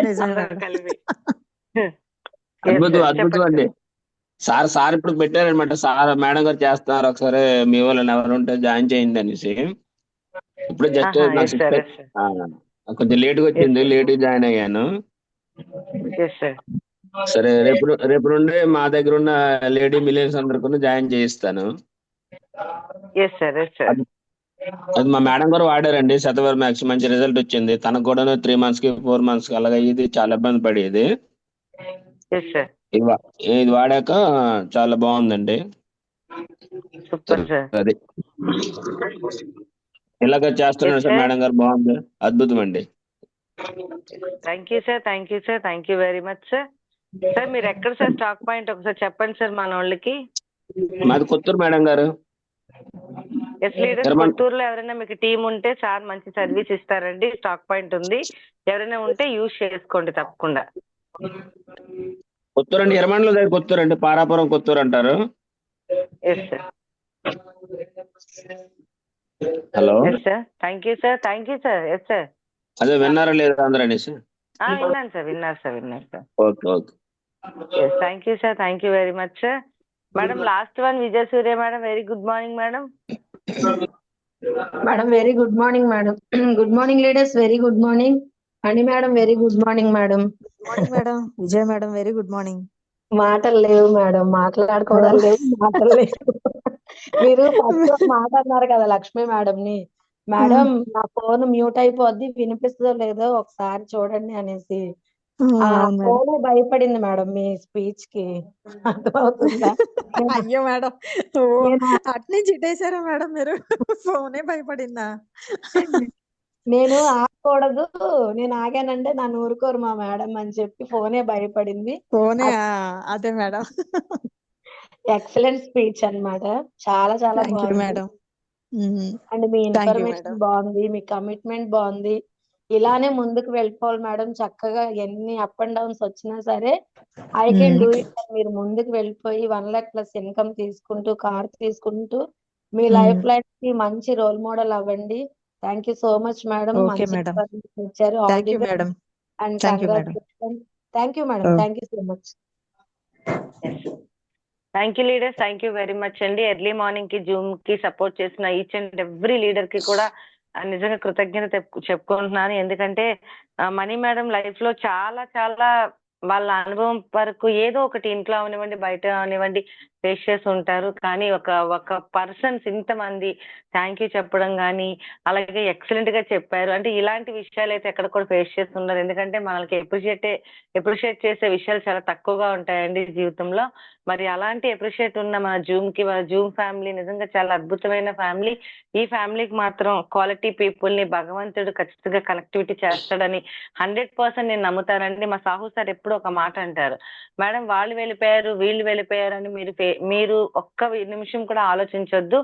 నిజమే అందరూ మేడం. కలిపి. అద్భుతం సార్, అద్భుతం చెప్పండి అండి. సార్ ఇప్పుడు పెట్టారనమాట. సార్ మేడం గారు చేస్తున్నారు, ఒకసారి మీ వాళ్ళని ఎవరు ఉంటే జాయిన్ చేయండి అనేసి. ఇప్పుడు జస్ట్ నాకు ఎస్ సార్, ఎస్ సార్, కొంచెం లేట్గా వచ్చింది, లేట్ జాయిన్ అయ్యాను. Yes sir. సరే, రేపు నుండి మా దగ్గర ఉన్న లేడీ మిలియన్స్ అందరికీ జాయిన్ చేయిస్తాను. Yes sir, yes sir. అది మా మేడం గారు వాడారండి, శతవర్ మ్యాక్స్ మంచి రిజల్ట్ వచ్చింది. తనకు కూడా 3 months కి 4 months కి అలాగే ఇది చాలా ఇబ్బంది పడేది. Yes sir. ఇది వాడాక చాలా బాగుందండి. Super sir. అది ఇలాగ చేస్తున్నాడు సార్ మేడం గారు, బాగుంది, అద్భుతం అండి. Thank you sir, thank you sir, thank you very much sir. Sir మీరు ఎక్కడ సార్ స్టాక్ పాయింట్ ఒకసారి చెప్పండి సార్ మన వాళ్ళకి. మాది కొత్తూరు మేడం గారు. ఎస్ లీడర్స్, కొత్తూరులో ఎవరైనా మీకు టీం ఉంటే సార్ మంచి సర్వీస్ ఇస్తారండి. స్టాక్ పాయింట్ ఉంది, ఎవరైనా ఉంటే యూజ్ చేసుకోండి తప్పకుండా. కొత్తూరు అండి, ఎర్రమండల దగ్గర కొత్తూరు అండి, పారాపురం కొత్తూరు అంటారు. Yes sir. Hello. Yes sir, thank you sir, thank you sir. Yes sir. అదే విన్నారా లేదా అందరూ అనేసి. విన్నాను సార్, విన్నారు సార్, విన్నారు sir. Okay okay. Yes, thank you sir, thank you very much sir. Madam last one Vijaya Surya madam, very good morning madam. Madam very good morning madam. Good morning leaders, very good morning. అని madam very good morning madam. Morning madam. Vijay madam very good morning. మాటలు లేవు madam, మాట్లాడుకోవడాలు లేవు, మాటలు లేవు. మీరు first మాట అన్నారు కదా లక్ష్మి మేడం ని, మేడం నా ఫోన్ మ్యూట్ అయిపోద్ది, వినిపిస్తుందో లేదో ఒకసారి చూడండి అనేసి. ఆ ఫోన్ భయపడింది మేడం మీ స్పీచ్ కి, అర్థమవుతుందా? అయ్యో మేడం, అట్నే చిట్టేశారా మేడం మీరు? ఫోనే భయపడిందా? నేను ఆగకూడదు, నేను ఆగానంటే నన్ను ఊరుకోరు మా మేడం అని చెప్పి ఫోనే భయపడింది. ఫోనే అదే మేడం. ఎక్సలెంట్ స్పీచ్ అన్నమాట, చాలా చాలా బాగుంది మేడం. అండ్ మీ ఇన్ఫర్మేషన్ బాగుంది, మీ కమిట్మెంట్ బాగుంది. ఇలానే ముందుకు వెళ్ళిపోవాలి మేడం. చక్కగా ఎన్ని అప్ అండ్ డౌన్స్ వచ్చినా సరే ఐ కెన్ డూ ఇట్. మీరు ముందుకు వెళ్ళిపోయి 1 lakh plus ఇన్కమ్ తీసుకుంటూ, కార్ తీసుకుంటూ మీ లైఫ్ లైన్ కి మంచి రోల్ మోడల్ అవ్వండి. Thank you so much madam, మంచి ఇన్ఫర్మేషన్ ఇచ్చారు. All the best and congratulation. Thank you madam, thank you so much. Thank you leaders, thank you very much అండి. Early morning కి Zoom కి support చేసిన each and every leader కి కూడా నిజంగా కృతజ్ఞత చెప్పుకుంటున్నాను. ఎందుకంటే మనీ మేడం లైఫ్ లో చాలా చాలా వాళ్ళ అనుభవం వరకు ఏదో ఒకటి ఇంట్లో అవనివ్వండి, బయట అవనివ్వండి ఫేస్ చేసి ఉంటారు. కానీ ఒక పర్సన్స్ ఇంతమంది థ్యాంక్ యూ చెప్పడం కానీ, అలాగే ఎక్సలెంట్ గా చెప్పారు అంటే ఇలాంటి విషయాలు అయితే ఎక్కడ కూడా ఫేస్ చేస్తున్నారు. ఎందుకంటే మనకి ఎప్రిషియేట్ చేసే విషయాలు చాలా తక్కువగా ఉంటాయండి జీవితంలో. మరి అలాంటి ఎప్రిషియేట్ ఉన్న మన జూమ్ ఫ్యామిలీ నిజంగా చాలా అద్భుతమైన ఫ్యామిలీ. ఈ ఫ్యామిలీకి మాత్రం క్వాలిటీ పీపుల్ ని భగవంతుడు ఖచ్చితంగా కనెక్టివిటీ చేస్తాడని 100% నేను నమ్ముతానండి. మా సాహు సార్ ఎప్పుడు ఒక మాట అంటారు, మేడం వాళ్ళు వెళ్ళిపోయారు, వీళ్ళు వెళ్ళిపోయారు అని మీరు ఒక్క నిమిషం కూడా ఆలోచించొద్దు.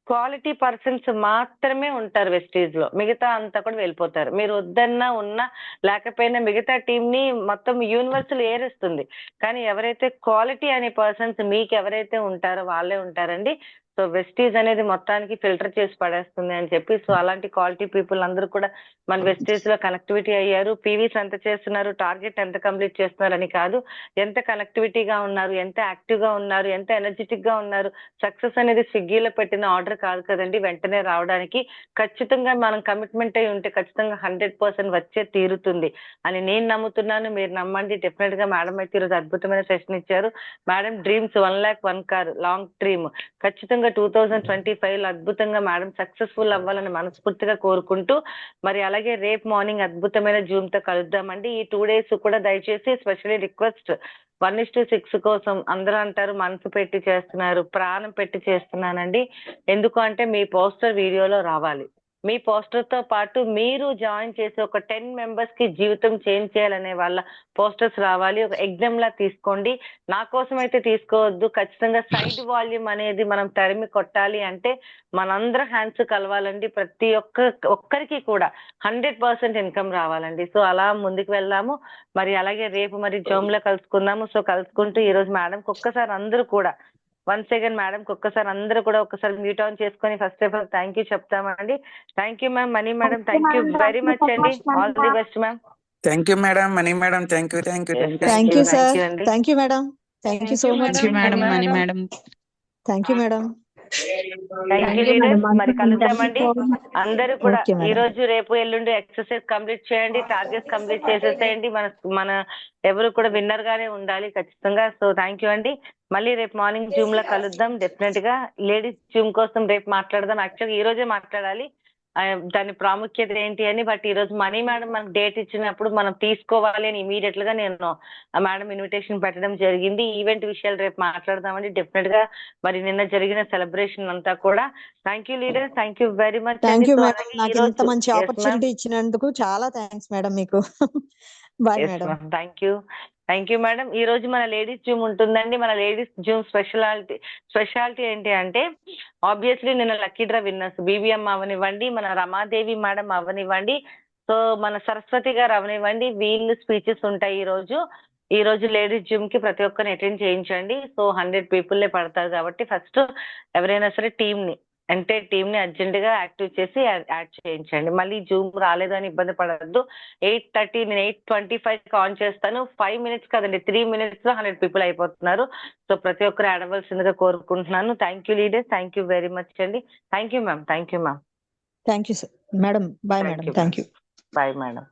క్వాలిటీ పర్సన్స్ మాత్రమే ఉంటారు వెస్టీజ్ లో, మిగతా అంతా కూడా వెళ్ళిపోతారు. మీరు వద్దన్నా ఉన్నా లేకపోయినా మిగతా టీం ని మొత్తం యూనివర్సల్ ఏరేస్తుంది. కానీ ఎవరైతే క్వాలిటీ అనే పర్సన్స్ మీకు ఎవరైతే ఉంటారో వాళ్ళే ఉంటారండి. సో వెస్టీజ్ అనేది మొత్తానికి ఫిల్టర్ చేసి పడేస్తుంది అని చెప్పి, సో అలాంటి క్వాలిటీ పీపుల్ అందరూ కూడా మన వెస్టీజ్ లో కనెక్టివిటీ అయ్యారు. పీవీస్ ఎంత చేస్తున్నారు, టార్గెట్ ఎంత కంప్లీట్ చేస్తున్నారు అని కాదు, ఎంత కనెక్టివిటీగా ఉన్నారు, ఎంత యాక్టివ్ గా ఉన్నారు, ఎంత ఎనర్జెటిక్ గా ఉన్నారు. సక్సెస్ అనేది స్విగ్గీలో పెట్టిన ఆర్డర్ కాదు కదండి వెంటనే రావడానికి. ఖచ్చితంగా మనం కమిట్మెంట్ అయి ఉంటే ఖచ్చితంగా 100% వచ్చే తీరుతుంది అని నేను నమ్ముతున్నాను. మీరు నమ్మండి, డెఫినెట్ గా మేడం అయితే ఈరోజు అద్భుతమైన సెషన్ ఇచ్చారు. Madam dreams 1 lakh 1 car long dream ఖచ్చితంగా 2025 అద్భుతంగా మేడం సక్సెస్ఫుల్ అవ్వాలని మనస్ఫూర్తిగా కోరుకుంటూ, మరి అలాగే రేపు మార్నింగ్ అద్భుతమైన జూమ్ తో కలుద్దామండి. ఈ 2 days కూడా దయచేసి స్పెషల్లీ రిక్వెస్ట్ 1:6 కోసం అందరూ అంటారు మనసు పెట్టి చేస్తున్నారు, ప్రాణం పెట్టి చేస్తున్నానండి. ఎందుకు అంటే మీ పోస్టర్ వీడియోలో రావాలి. మీ పోస్టర్ తో పాటు మీరు జాయిన్ చేసి ఒక 10 మెంబర్స్ కి జీవితం చేంజ్ చేయాలనే వాళ్ళ పోస్టర్స్ రావాలి. ఒక ఎగ్జామ్ లా తీసుకోండి. నా కోసం అయితే తీసుకోవద్దు. ఖచ్చితంగా సైడ్ వాల్యూమ్ అనేది మనం తరిమి కొట్టాలి అంటే మనందరం హ్యాండ్స్ కలవాలండి. ప్రతి ఒక్కరికి కూడా 100% ఇన్కమ్ రావాలండి. సో అలా ముందుకు వెళ్దాము. మరి అలాగే రేపు మరి జూమ్ లో కలుసుకుందాము. సో కలుసుకుంటూ ఈ రోజు మేడంకి ఒక్కసారి అందరూ కూడా వన్స్ అగైన్ మేడంకి ఒక్కసారి అందరూ కూడా ఒక్కసారి మ్యూట్ ఆన్ చేసుకొని first of all thank you చెప్తామండి. Thank you ma'am. Mani madam thank you very much అండి. All the best ma'am. Thank you madam. Mani madam thank you. Thank you sir. Thank you madam. Thank you so much madam Mani madam. Thank you madam. Thank you leaders. మరి కలుద్దామండి అందరూ కూడా. ఈ రోజు రేపు ఎల్లుండి exercise complete చేయండి. టార్గెట్స్ కంప్లీట్ చేసేసేయండి. మన ఎవరు కూడా విన్నర్ గానే ఉండాలి ఖచ్చితంగా. సో థ్యాంక్ యూ అండి. మళ్ళీ రేపు మార్నింగ్ జూమ్ లో కలుద్దాం. డెఫినెట్ గా లేడీస్ జూమ్ కోసం రేపు మాట్లాడదాం. యాక్చువల్గా ఈ రోజే మాట్లాడాలి దాని ప్రాముఖ్యత ఏంటి అని. బట్ ఈ రోజు మనీ మేడం మనకు డేట్ ఇచ్చినప్పుడు మనం తీసుకోవాలి అని ఇమీడియట్ గా నేను మేడం ఇన్విటేషన్ పెట్టడం జరిగింది. ఈవెంట్ విషయాలు రేపు మాట్లాడదామండి డెఫినెట్ గా. మరి నిన్న జరిగిన సెలబ్రేషన్ అంతా కూడా thank you leader. Thank you very much. Thank you madam. నాకు ఇంత మంచి ఆపర్చునిటీ ఇచ్చినందుకు చాలా థ్యాంక్స్ మేడం మీకు. Bye madam. Thank you madam. ఈ రోజు మన లేడీస్ జూమ్ ఉంటుందండి. మన లేడీస్ జూమ్ స్పెషాలిటీ ఏంటి అంటే ఆబ్వియస్లీ నిన్న లక్కీ డ్రా విన్నర్స్ బీబీఎం అవనివ్వండి, మన రమాదేవి మేడం అవనివ్వండి, సో మన సరస్వతి గారు అవనివ్వండి, వీళ్ళు స్పీచెస్ ఉంటాయి ఈ రోజు లేడీస్ జూమ్ కి ప్రతి ఒక్కరిని అటెండ్ చేయించండి. సో 100 పీపుల్లే పడతారు కాబట్టి ఫస్ట్ ఎవరైనా సరే టీమ్ ని అర్జెంట్ గా యాక్టివ్ చేసి యాడ్ చేయించండి. మళ్ళీ జూమ్ రాలేదు అని ఇబ్బంది పడద్దు. 8:30 నేను 8:25 ఆన్ చేస్తాను. 5 మినిట్స్ కదండి, 3 మినిట్స్ లో 100 పీపుల్ అయిపోతున్నారు. సో ప్రతి ఒక్కరు యాడ్ అవ్వాల్సిందిగా కోరుకుంటున్నాను. Thank you leader. Thank you very much అండి. Thank you ma'am. Thank you sir. Madam bye madam. Thank you. Bye madam.